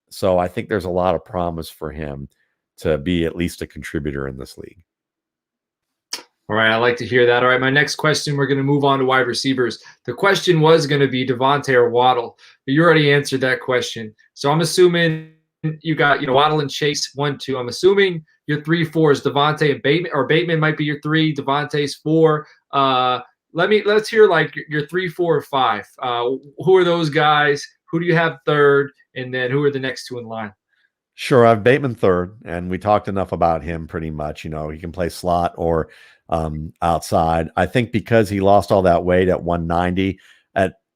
So I think there's a lot of promise for him to be at least a contributor in this league. All right, I like to hear that. All right, my next question, we're going to move on to wide receivers. The question was going to be Devontae or Waddle, but you already answered that question. So I'm assuming you got, Waddle and Chase 1, 2. I'm assuming your 3, 4 is Devontae and Bateman, or Bateman might be your 3, Devontae's 4. Let's hear like your 3, 4, or 5. Who are those guys? Who do you have third? And then who are the next 2 in line? Sure, I have Bateman third, and we talked enough about him pretty much. He can play slot or outside. I think because he lost all that weight at 190,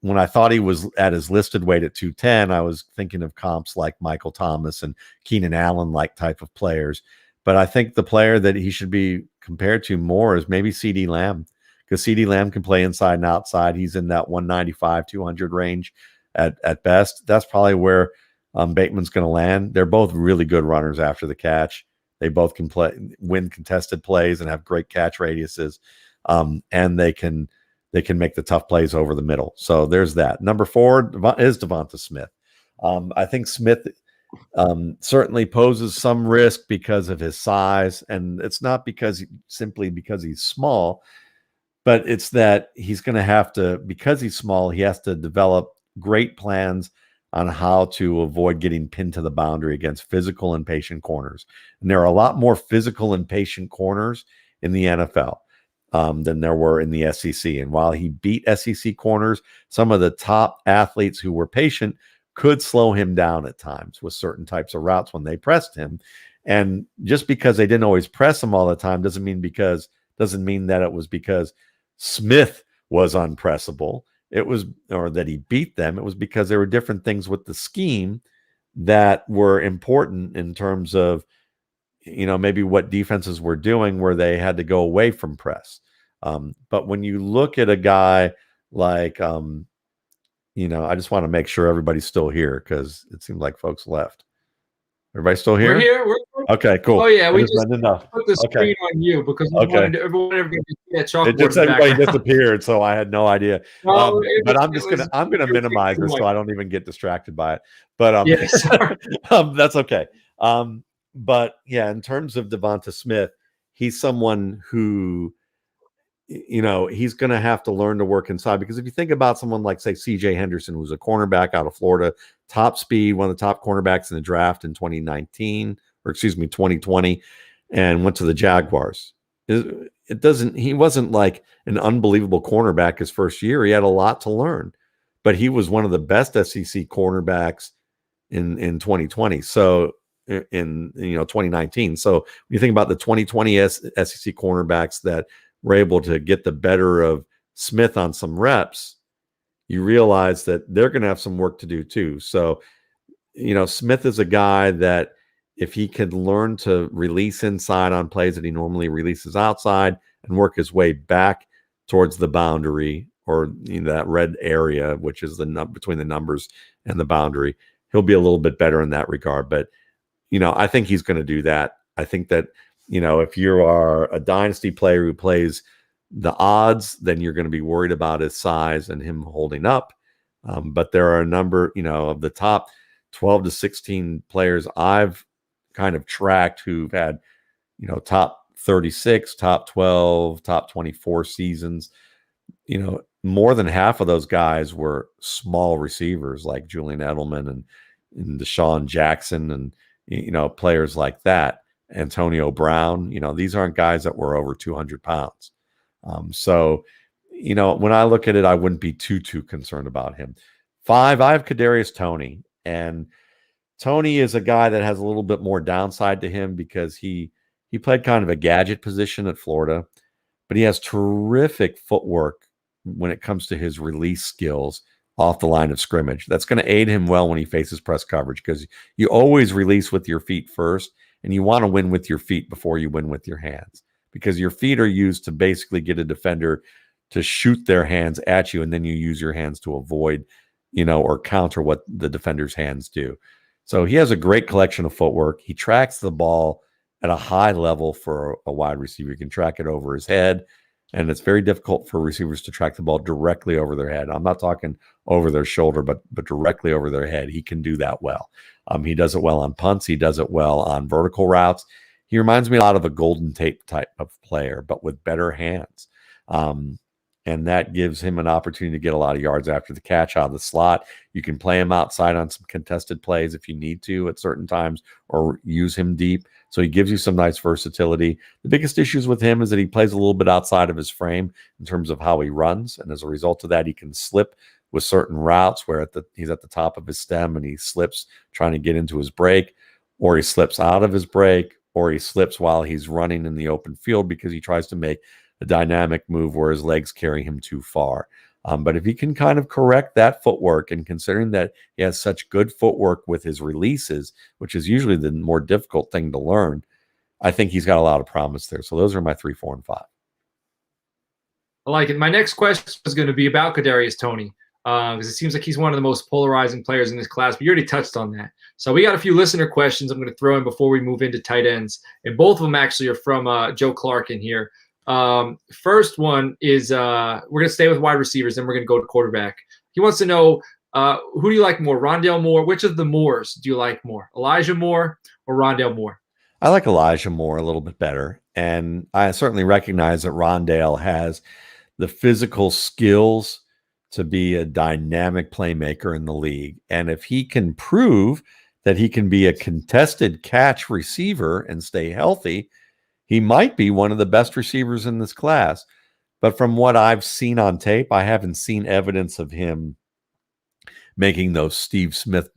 when I thought he was at his listed weight at 210, I was thinking of comps like Michael Thomas and Keenan Allen like type of players. But I think the player that he should be compared to more is maybe CeeDee Lamb, because CeeDee Lamb can play inside and outside. He's in that 195, 200 range at best. That's probably where Bateman's going to land. They're both really good runners after the catch. They both can win contested plays and have great catch radiuses, and they can make the tough plays over the middle. So there's that. Number 4 is Devonta Smith. I think Smith certainly poses some risk because of his size, and it's not simply because he's small, but it's that he's going to have to, because he's small, he has to develop great plans on how to avoid getting pinned to the boundary against physical and patient corners. And there are a lot more physical and patient corners in the NFL than there were in the SEC. And while he beat SEC corners, some of the top athletes who were patient could slow him down at times with certain types of routes when they pressed him. And just because they didn't always press him all the time doesn't mean that it was because Smith was unpressable. Or that he beat them. It was because there were different things with the scheme that were important in terms of, maybe what defenses were doing where they had to go away from press. But when you look at a guy like, I just want to make sure everybody's still here because it seems like folks left. Everybody still here? We're here. Okay, cool. Oh yeah, we just put the screen screen on you because everyone ever to see that chalkboard. Everybody disappeared, so I had no idea. But I'm gonna minimize this so I don't even get distracted by it. But that's okay. But yeah, in terms of Devonta Smith, he's someone who he's going to have to learn to work inside, because if you think about someone like, say, CJ Henderson, who's a cornerback out of Florida, top speed, one of the top cornerbacks in the draft in 2020, and went to the Jaguars. He wasn't like an unbelievable cornerback his first year. He had a lot to learn, but he was one of the best SEC cornerbacks in 2020. So in 2019. So when you think about the 2020 SEC cornerbacks that were able to get the better of Smith on some reps, you realize that they're going to have some work to do too. So, Smith is a guy that if he can learn to release inside on plays that he normally releases outside and work his way back towards the boundary, or that red area, which is between the numbers and the boundary, he'll be a little bit better in that regard. But, I think he's going to do that. I think that, if you are a dynasty player who plays the odds, then you're going to be worried about his size and him holding up. But there are a number, of the top 12 to 16 players I've kind of tracked who've had, top 36, top 12, top 24 seasons. More than half of those guys were small receivers like Julian Edelman and Deshaun Jackson and, players like that. Antonio Brown, these aren't guys that were over 200 pounds. So, when I look at it, I wouldn't be too concerned about him. 5, I have Kadarius Toney, and Toney is a guy that has a little bit more downside to him because he played kind of a gadget position at Florida, but he has terrific footwork when it comes to his release skills off the line of scrimmage. That's going to aid him well when he faces press coverage, because you always release with your feet first, and you want to win with your feet before you win with your hands, because your feet are used to basically get a defender to shoot their hands at you, and then you use your hands to avoid, or counter what the defender's hands do. So he has a great collection of footwork. He tracks the ball at a high level for a wide receiver. You can track it over his head, and it's very difficult for receivers to track the ball directly over their head. I'm not talking over their shoulder, but directly over their head. He can do that well. He does it well on punts. He does it well on vertical routes. He reminds me a lot of a Golden Tate type of player, but with better hands. And that gives him an opportunity to get a lot of yards after the catch out of the slot. You can play him outside on some contested plays if you need to at certain times, or use him deep. So he gives you some nice versatility. The biggest issues with him is that he plays a little bit outside of his frame in terms of how he runs. And as a result of that, he can slip with certain routes where he's at the top of his stem and he slips trying to get into his break, or he slips out of his break, or he slips while he's running in the open field because he tries to make a dynamic move where his legs carry him too far. But if he can kind of correct that footwork, and considering that he has such good footwork with his releases, which is usually the more difficult thing to learn, I think he's got a lot of promise there. So those are my 3, 4, and 5. I like it. My next question is going to be about Kadarius Toney, because it seems like he's one of the most polarizing players in this class, but you already touched on that. So we got a few listener questions I'm going to throw in before we move into tight ends, and both of them actually are from Joe Clark in here. First one is we're going to stay with wide receivers, then we're going to go to quarterback. He wants to know, who do you like more, Rondale Moore? Which of the Moores do you like more, Elijah Moore or Rondale Moore? I like Elijah Moore a little bit better, and I certainly recognize that Rondale has the physical skills to be a dynamic playmaker in the league. And if he can prove that he can be a contested catch receiver and stay healthy, he might be one of the best receivers in this class. But from what I've seen on tape, I haven't seen evidence of him making those Steve Smith,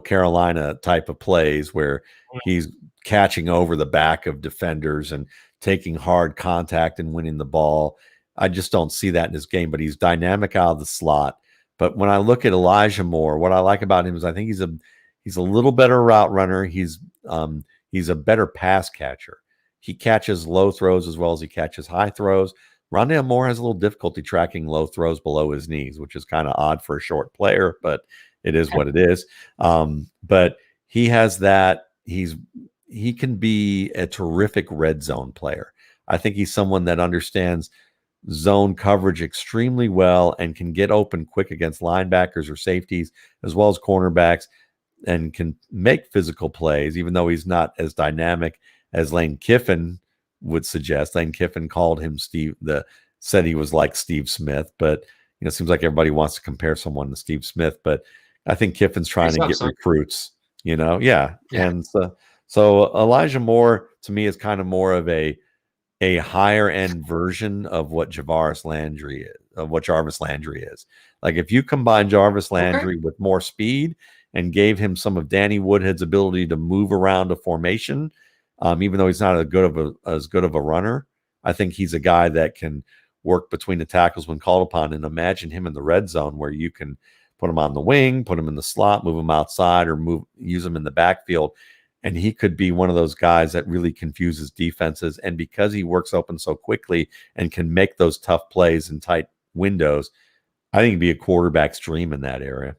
Carolina type of plays where he's catching over the back of defenders and taking hard contact and winning the ball. I just don't see that in his game, but he's dynamic out of the slot. But when I look at Elijah Moore, what I like about him is I think he's a little better route runner. He's a better pass catcher. He catches low throws as well as he catches high throws. Rondale Moore has a little difficulty tracking low throws below his knees, which is kind of odd for a short player, but it is what it is. But he has that. He can be a terrific red zone player. I think he's someone that understands zone coverage extremely well and can get open quick against linebackers or safeties as well as cornerbacks, and can make physical plays, even though he's not as dynamic as Lane Kiffin would suggest. Lane Kiffin called him said he was like Steve Smith, but it seems like everybody wants to compare someone to Steve Smith. But I think Kiffin's trying to get recruits. Yeah. And so Elijah Moore to me is kind of more of a higher end version of what Jarvis Landry is. Like if you combine Jarvis Landry with more speed and gave him some of Danny Woodhead's ability to move around a formation, even though he's not as good of a runner, I think he's a guy that can work between the tackles when called upon. And imagine him in the red zone where you can put him on the wing, put him in the slot, move him outside, or use him in the backfield. And he could be one of those guys that really confuses defenses. And because he works open so quickly and can make those tough plays in tight windows, I think he'd be a quarterback's dream in that area.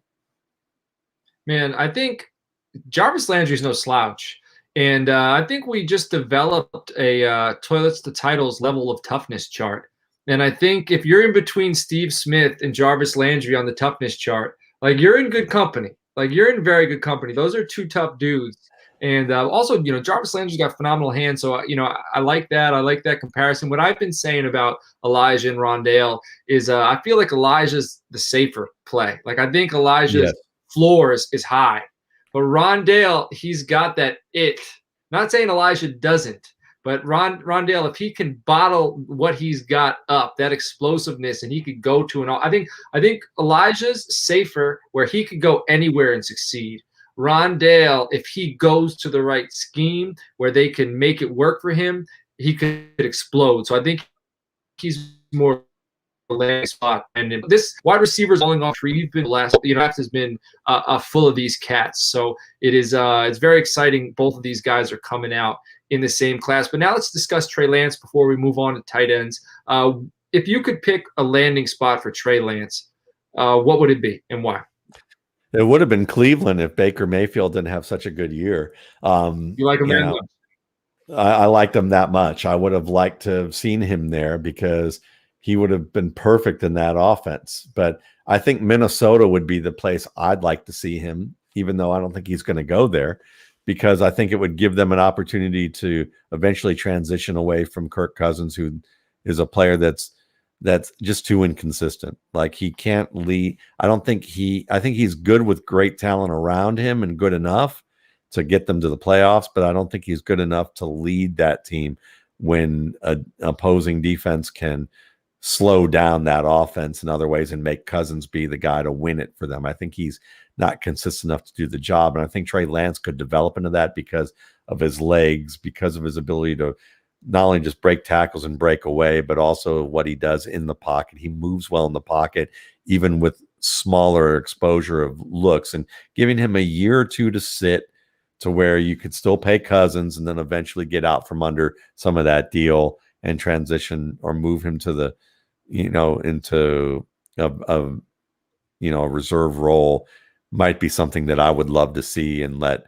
Man, I think Jarvis Landry is no slouch. And I think we just developed a toilets to titles level of toughness chart. And I think if you're in between Steve Smith and Jarvis Landry on the toughness chart, like you're in good company. Like you're in very good company. Those are two tough dudes. And also, Jarvis Landry's got phenomenal hands. So, I like that. I like that comparison. What I've been saying about Elijah and Rondale is I feel like Elijah's the safer play. Like I think Elijah's floor is high. But Rondale, he's got that it. Not saying Elijah doesn't. But Rondale, if he can bottle what he's got up, that explosiveness, and he could go to an all, I think Elijah's safer where he could go anywhere and succeed. Rondale, if he goes to the right scheme where they can make it work for him, he could explode. So I think he's more landing spot. And this wide receivers falling off tree. We've been last, has been full of these cats. So it's very exciting. Both of these guys are coming out in the same class. But now let's discuss Trey Lance before we move on to tight ends. If you could pick a landing spot for Trey Lance, what would it be and why? It would have been Cleveland if Baker Mayfield didn't have such a good year. You like him that much? I liked him that much. I would have liked to have seen him there because he would have been perfect in that offense. But I think Minnesota would be the place I'd like to see him, even though I don't think he's going to go there, because I think it would give them an opportunity to eventually transition away from Kirk Cousins, who is a player that's just too inconsistent. Like he can't lead. I think he's good with great talent around him and good enough to get them to the playoffs, but I don't think he's good enough to lead that team when an opposing defense can slow down that offense in other ways and make Cousins be the guy to win it for them. I think he's not consistent enough to do the job. And I think Trey Lance could develop into that because of his legs, because of his ability to not only just break tackles and break away, but also what he does in the pocket. He moves well in the pocket, even with smaller exposure of looks, and giving him a year or two to sit to where you could still pay Cousins and then eventually get out from under some of that deal and transition or move him to the, into a reserve role might be something that I would love to see, and let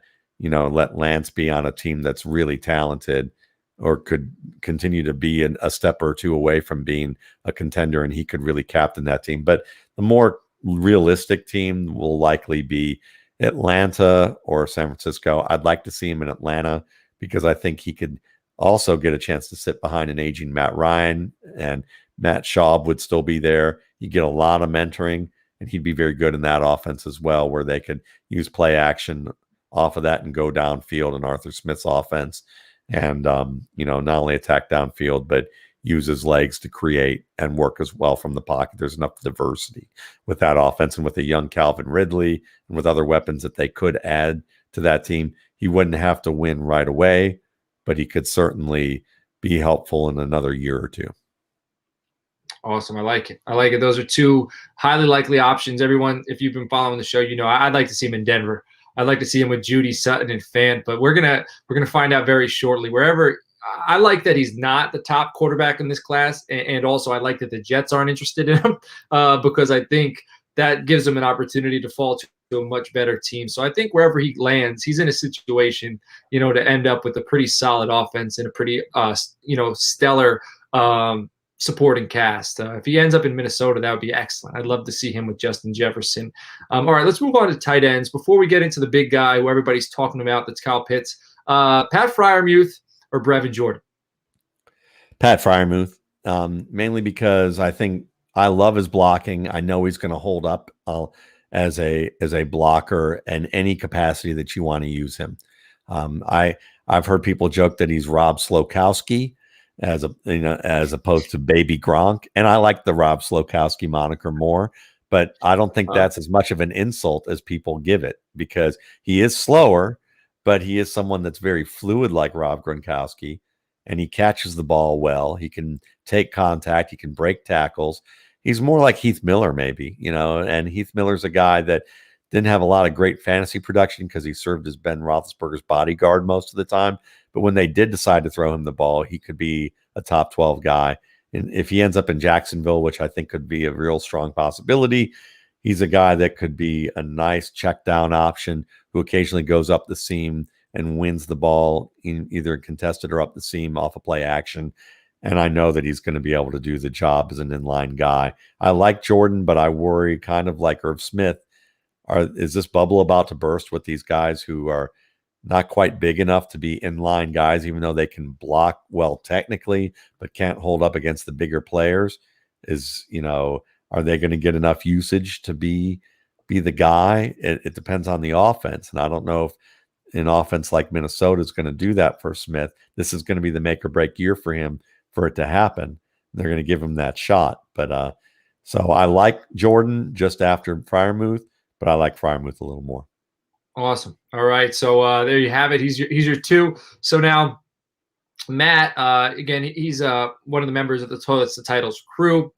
Lance be on a team that's really talented or could continue to be a step or two away from being a contender, and he could really captain that team. But the more realistic team will likely be Atlanta or San Francisco. I'd like to see him in Atlanta because I think he could also get a chance to sit behind an aging Matt Ryan, and Matt Schaub would still be there. You get a lot of mentoring, and he'd be very good in that offense as well, where they could use play action off of that and go downfield in Arthur Smith's offense. And, not only attack downfield, but use his legs to create and work as well from the pocket. There's enough diversity with that offense, and with a young Calvin Ridley and with other weapons that they could add to that team. He wouldn't have to win right away, but he could certainly be helpful in another year or two. Awesome. I like it. Those are two highly likely options. Everyone, if you've been following the show, I'd like to see him in Denver. I'd like to see him with Judy, Sutton, and Fant, but we're gonna find out very shortly. Wherever, I like that he's not the top quarterback in this class, and also I like that the Jets aren't interested in him because I think that gives him an opportunity to fall to a much better team. So I think wherever he lands, he's in a situation, to end up with a pretty solid offense and a pretty, stellar supporting cast. If he ends up in Minnesota, that would be excellent. I'd love to see him with Justin Jefferson. All right, let's move on to tight ends. Before we get into the big guy who everybody's talking about, that's Kyle Pitts, Pat Freiermuth or Brevin Jordan? Pat Freiermuth. mainly because I think I love his blocking. I know he's going to hold up as a blocker in any capacity that you want to use him. I've heard people joke that he's Rob Slokowski as opposed to Baby Gronk, and I like the Rob Slokowski moniker more. But I don't think that's as much of an insult as people give it, because he is slower, but he is someone that's very fluid like Rob Gronkowski, and he catches the ball well. He can take contact. He can break tackles. He's more like Heath Miller, maybe, and Heath Miller's a guy that didn't have a lot of great fantasy production because he served as Ben Roethlisberger's bodyguard most of the time. But when they did decide to throw him the ball, he could be a top 12 guy. And if he ends up in Jacksonville, which I think could be a real strong possibility, he's a guy that could be a nice check down option who occasionally goes up the seam and wins the ball in either contested or up the seam off a play action. And I know that he's going to be able to do the job as an inline guy. I like Jordan, but I worry, kind of like Irv Smith, is this bubble about to burst with these guys who are not quite big enough to be inline guys, even though they can block well technically, but can't hold up against the bigger players? Are they going to get enough usage to be the guy? It depends on the offense. And I don't know if an offense like Minnesota is going to do that for Smith. This is going to be the make or break year for him for it to happen. They're going to give him that shot. But so I like Jordan just after Freiermuth, but I like Freiermuth a little more. Awesome. All right. So there you have it. He's your two. So now Matt, again, he's one of the members of the Toilets to Titles crew.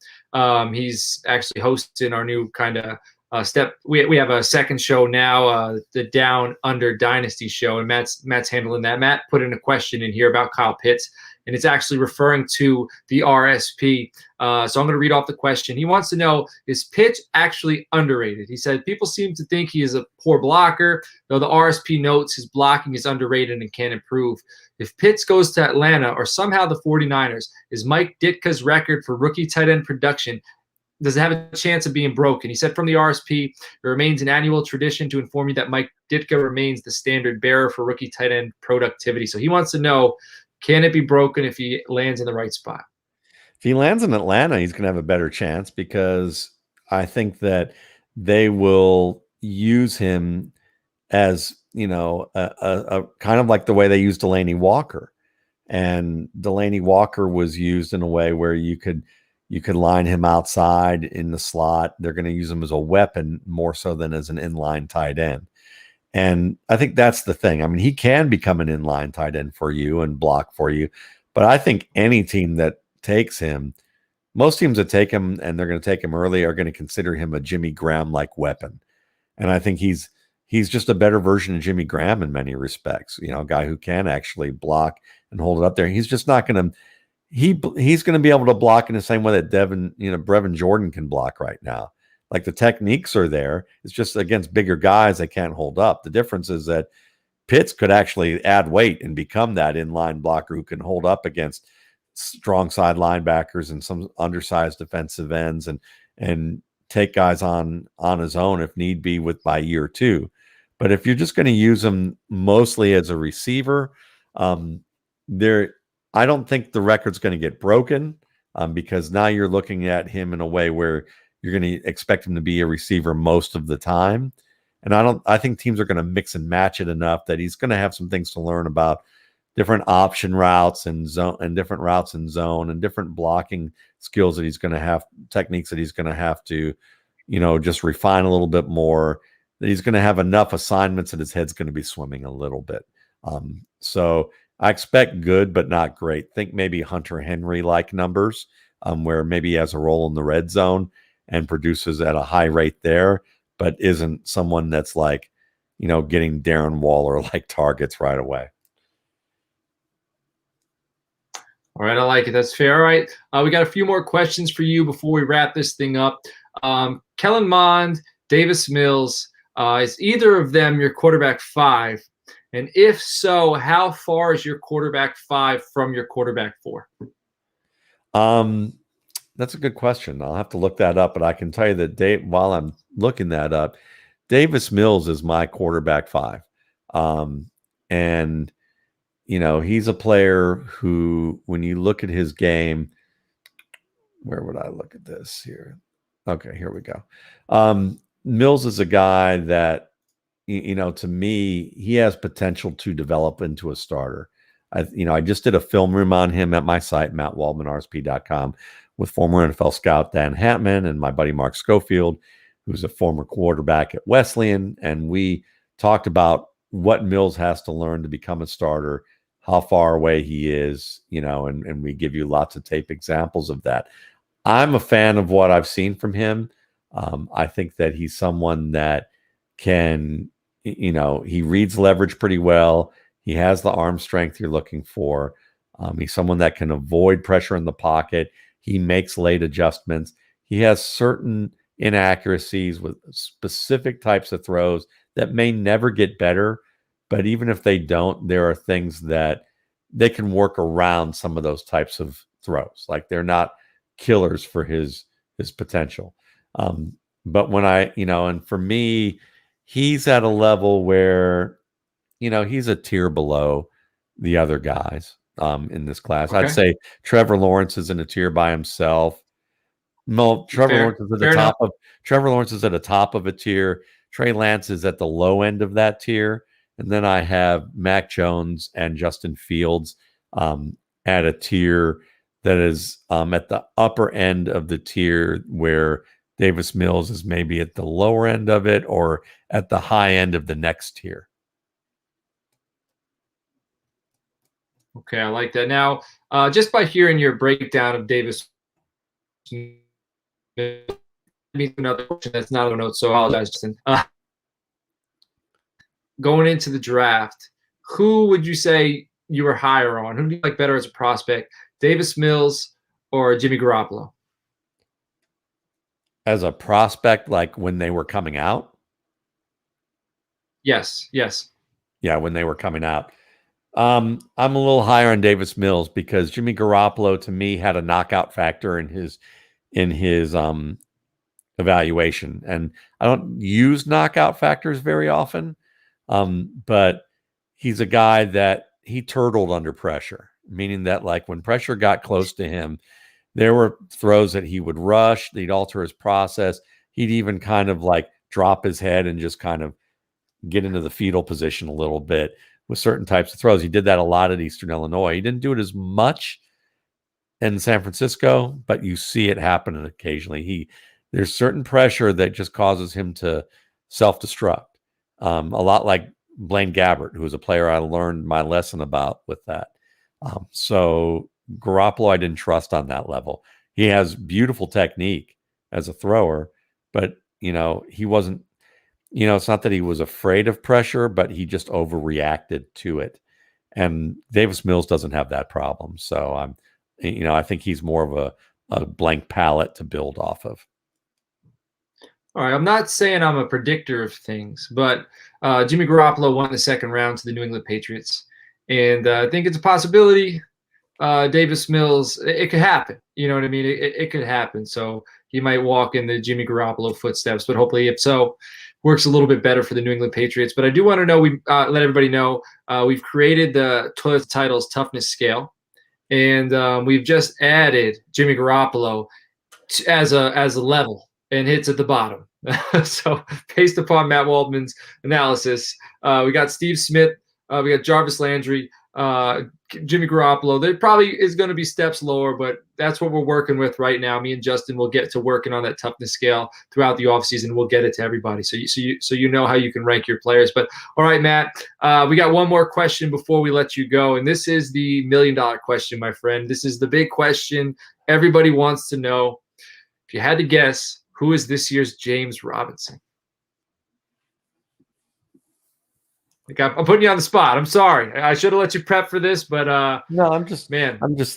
He's actually hosting our new kind of step. We have a second show now, the Down Under Dynasty show, and Matt's handling that. Matt put in a question in here about Kyle Pitts, and it's actually referring to the RSP. So I'm going to read off the question. He wants to know, is Pitts actually underrated? He said, people seem to think he is a poor blocker, though the RSP notes his blocking is underrated and can improve. If Pitts goes to Atlanta or somehow the 49ers, is Mike Ditka's record for rookie tight end production, does it have a chance of being broken? He said from the RSP, it remains an annual tradition to inform you that Mike Ditka remains the standard bearer for rookie tight end productivity. So he wants to know, can it be broken if he lands in the right spot? If he lands in Atlanta, he's going to have a better chance, because I think that they will use him as, a kind of like the way they used Delaney Walker. And Delaney Walker was used in a way where you could line him outside in the slot. They're going to use him as a weapon more so than as an inline tight end. And I think that's the thing. I mean, he can become an inline tight end for you and block for you. But I think any team that takes him, most teams that take him and they're going to take him early are going to consider him a Jimmy Graham-like weapon. And I think he's just a better version of Jimmy Graham in many respects. A guy who can actually block and hold it up there. He's just not going to he's going to be able to block in the same way that Brevin Jordan can block right now. Like, the techniques are there. It's just against bigger guys they can't hold up. The difference is that Pitts could actually add weight and become that inline blocker who can hold up against strong side linebackers and some undersized defensive ends and take guys on his own if need be by year two. But if you're just going to use him mostly as a receiver, I don't think the record's going to get broken, because now you're looking at him in a way where you're going to expect him to be a receiver most of the time. And I think teams are going to mix and match it enough that he's going to have some things to learn about different option routes and zone, and different routes in zone, and different blocking skills that he's going to have, techniques that he's going to have to, just refine a little bit more, that he's going to have enough assignments that his head's going to be swimming a little bit. So I expect good, but not great. Think maybe Hunter Henry-like numbers, where maybe he has a role in the red zone and produces at a high rate there, but isn't someone that's like, getting Darren Waller-like targets right away. All right, I like it. That's fair. All right, we got a few more questions for you before we wrap this thing up. Kellen Mond, Davis Mills, is either of them your quarterback 5? And if so, how far is your quarterback 5 from your quarterback 4? That's a good question. I'll have to look that up, but I can tell you that while I'm looking that up, Davis Mills is my quarterback 5. And he's a player who, when you look at his game, where would I look at this here? Okay, here we go. Mills is a guy that, to me, he has potential to develop into a starter. I just did a film room on him at my site, mattwaldmanrsp.com, with former NFL scout Dan Harmon and my buddy Mark Schofield, who's a former quarterback at Wesleyan. And we talked about what Mills has to learn to become a starter, how far away he is, and we give you lots of tape examples of that. I'm a fan of what I've seen from him. I think that he's someone that can, he reads leverage pretty well. He has the arm strength you're looking for. He's someone that can avoid pressure in the pocket. He makes late adjustments. He has certain inaccuracies with specific types of throws that may never get better. But even if they don't, there are things that they can work around some of those types of throws. Like they're not killers for his potential. But when and for me, he's at a level where, he's a tier below the other guys in this class. Okay. I'd say Trevor Lawrence is in a tier by himself. No, Trevor Lawrence is at the top of Trevor Lawrence is at the top of a tier. Trey Lance is at the low end of that tier. And then I have Mac Jones and Justin Fields at a tier that is at the upper end of the tier, where Davis Mills is maybe at the lower end of it or at the high end of the next tier. Okay, I like that. Now, just by hearing your breakdown of Davis, another question that's not on the notes, so I apologize, Justin. Going into the draft, who would you say you were higher on? Who do you like better as a prospect, Davis Mills or Jimmy Garoppolo? As a prospect, like when they were coming out? Yes. Yeah, when they were coming out. I'm a little higher on Davis Mills because Jimmy Garoppolo, to me, had a knockout factor in his evaluation. And I don't use knockout factors very often. But he's a guy that he turtled under pressure, meaning that like when pressure got close to him, there were throws that he would rush, he'd alter his process. He'd even kind of like drop his head and just kind of get into the fetal position a little bit with certain types of throws. He did that a lot at Eastern Illinois. He didn't do it as much in San Francisco, but you see it happening occasionally. There's certain pressure that just causes him to self-destruct. A lot like Blaine Gabbert, who was a player I learned my lesson about with that. So Garoppolo, I didn't trust on that level. He has beautiful technique as a thrower, but, he wasn't, it's not that he was afraid of pressure, but he just overreacted to it. And Davis Mills doesn't have that problem. So I think he's more of a blank palette to build off of. All right, I'm not saying I'm a predictor of things, but Jimmy Garoppolo won the second round to the New England Patriots. And I think it's a possibility. Davis Mills, it could happen. You know what I mean? It could happen. So he might walk in the Jimmy Garoppolo footsteps, but hopefully, if so, works a little bit better for the New England Patriots. But I do want to know, let everybody know, we've created the Toilet Titles toughness scale. And we've just added Jimmy Garoppolo as a level. And hits at the bottom. So based upon Matt Waldman's analysis, we got Steve Smith, we got Jarvis Landry, Jimmy Garoppolo. There probably is going to be steps lower, but that's what we're working with right now. Me and Justin will get to working on that toughness scale throughout the offseason. We'll get it to everybody, so you know how you can rank your players. But all right, Matt, we got one more question before we let you go, and this is the $1 million question, my friend. This is the big question everybody wants to know. If you had to guess, who is this year's James Robinson? I'm putting you on the spot. I'm sorry. I should have let you prep for this, but no, I'm just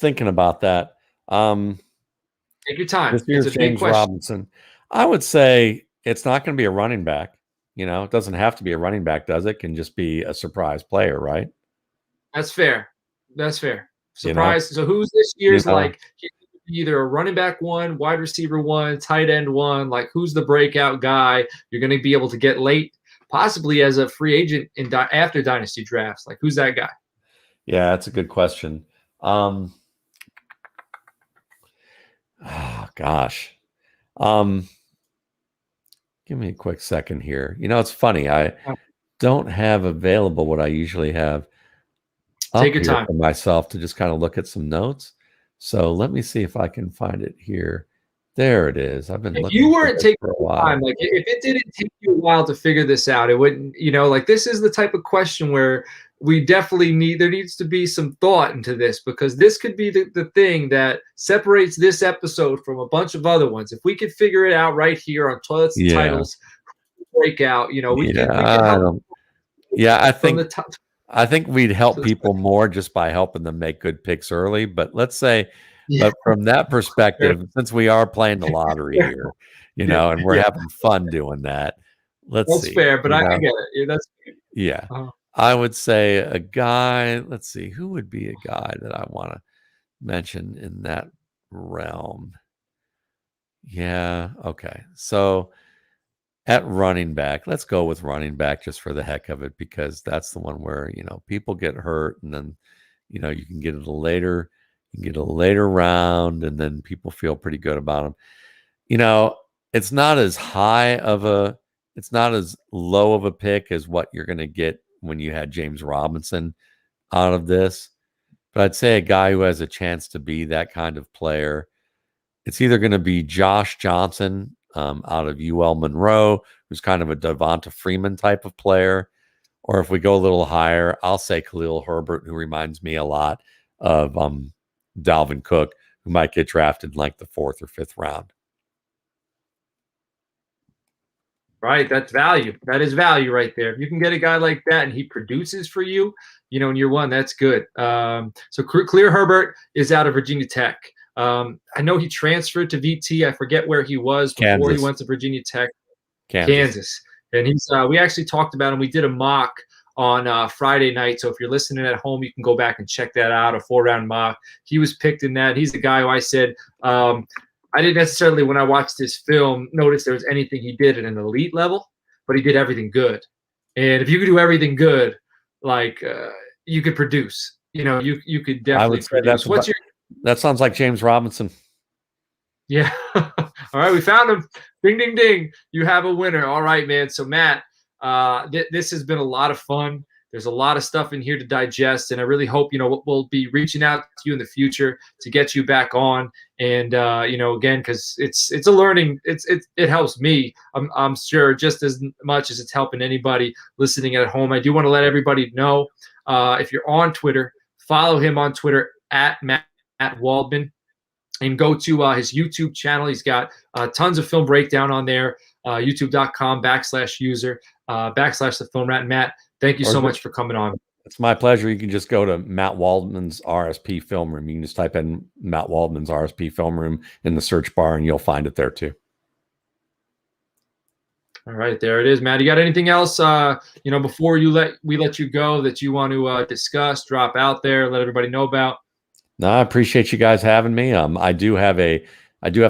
thinking about that. Take your time. This year's James Robinson. I would say it's not going to be a running back. It doesn't have to be a running back, does it? It can just be a surprise player, right? That's fair. Surprise. So who's this year's like? Either a running back one, wide receiver one, tight end one, like who's the breakout guy you're going to be able to get late, possibly as a free agent after dynasty drafts? Like who's that guy? Yeah, that's a good question. gosh. Give me a quick second here. It's funny. I don't have available what I usually have up Take your here time for myself to just kind of look at some notes. So let me see if I can find it here. There it is. I've been if looking you for weren't this taking for a the while. time, like if it didn't take you a while to figure this out, it wouldn't, like this is the type of question where we definitely there needs to be some thought into this, because this could be the thing that separates this episode from a bunch of other ones. If we could figure it out right here on Toilets and Yeah. Titles Breakout, we Yeah, can help I from the think top. I think we'd help people more just by helping them make good picks early. But let's say, Yeah. but from that perspective, since we are playing the lottery here, and we're Yeah. having fun doing that, let's That's see. fair, but I get it. That's Yeah. I would say a guy, let's see, who would be a guy that I want to mention in that realm? Yeah. Okay. So at running back, let's go with running back just for the heck of it, because that's the one where, people get hurt, and then, you can get it a later round, and then people feel pretty good about them. It's not as it's not as low of a pick as what you're going to get when you had James Robinson out of this. But I'd say a guy who has a chance to be that kind of player, it's either going to be Josh Johnson out of UL Monroe, who's kind of a Devonta Freeman type of player. Or if we go a little higher, I'll say Khalil Herbert, who reminds me a lot of Dalvin Cook, who might get drafted in like the 4th or 5th round. Right, that's value. That is value right there. If you can get a guy like that and he produces for you, in year one, that's good. So Khalil Herbert is out of Virginia Tech. I know he transferred to VT. I forget where he was before he went to Virginia Tech. Kansas. And he's we actually talked about him. We did a mock on Friday night. So if you're listening at home, you can go back and check that out, a 4-round mock. He was picked in that. He's the guy who I said I didn't necessarily, when I watched this film, notice there was anything he did at an elite level, but he did everything good. And if you could do everything good, like you could produce. You could definitely produce. That sounds like James Robinson. Yeah. All right, we found him. Ding, ding, ding. You have a winner. All right, man. So, Matt, this has been a lot of fun. There's a lot of stuff in here to digest, and I really hope, we'll be reaching out to you in the future to get you back on. And, again, because it's a learning, it helps me, I'm sure, just as much as it's helping anybody listening at home. I do want to let everybody know, if you're on Twitter, follow him on Twitter at Matt Waldman. And go to his YouTube channel. He's got tons of film breakdown on there, youtube.com/user /the film rat. Matt, thank you so much for coming on. It's my pleasure. You can just go to Matt Waldman's RSP Film Room. You can just type in Matt Waldman's RSP Film Room in the search bar, and you'll find it there too. All right, there it is, Matt. You got anything else, before we let you go that you want to discuss, drop out there, let everybody know about? No, I appreciate you guys having me. I do have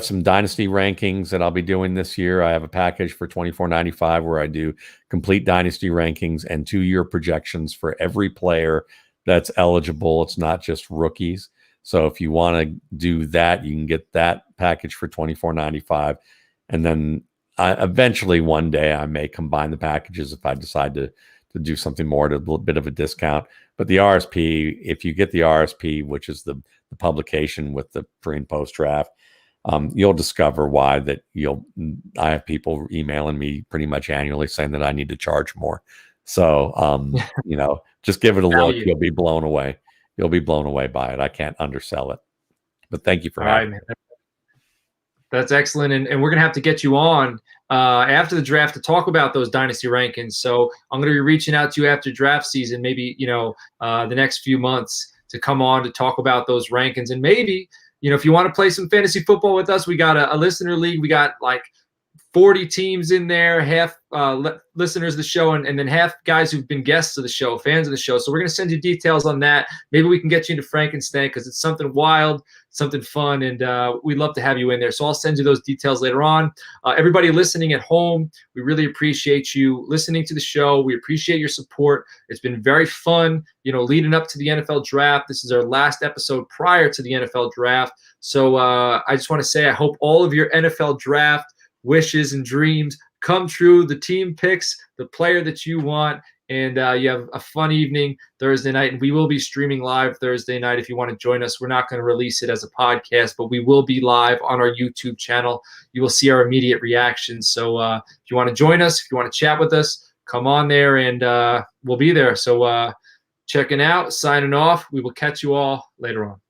some dynasty rankings that I'll be doing this year. I have a package for $24.95 where I do complete dynasty rankings and 2-year projections for every player that's eligible. It's not just rookies. So if you want to do that, you can get that package for $24.95. And then eventually one day I may combine the packages if I decide to do something more at a little bit of a discount. But the RSP, if you get the RSP, which is the publication with the pre and post draft, you'll discover why I have people emailing me pretty much annually saying that I need to charge more. So, just give it a look. You'll be blown away. You'll be blown away by it. I can't undersell it. But thank you for having me. That's excellent. And we're going to have to get you on after the draft to talk about those dynasty rankings. So I'm going to be reaching out to you after draft season, maybe, the next few months to come on to talk about those rankings. And maybe, if you want to play some fantasy football with us, we got a listener league. We got like 40 teams in there, half listeners of the show, and then half guys who've been guests of the show, fans of the show. So we're going to send you details on that. Maybe we can get you into Frankenstein because it's something wild, something fun, and we'd love to have you in there. So I'll send you those details later on. Everybody listening at home, we really appreciate you listening to the show. We appreciate your support. It's been very fun, leading up to the NFL draft. This is our last episode prior to the NFL draft. So I just want to say I hope all of your NFL draft wishes and dreams come true. The team picks the player that you want, and you have a fun evening Thursday night. And we will be streaming live Thursday night if you want to join us. We're not going to release it as a podcast, but we will be live on our YouTube channel. You will see our immediate reactions. So if you want to join us, if you want to chat with us, come on there, and we'll be there. So checking out, signing off. We will catch you all later on.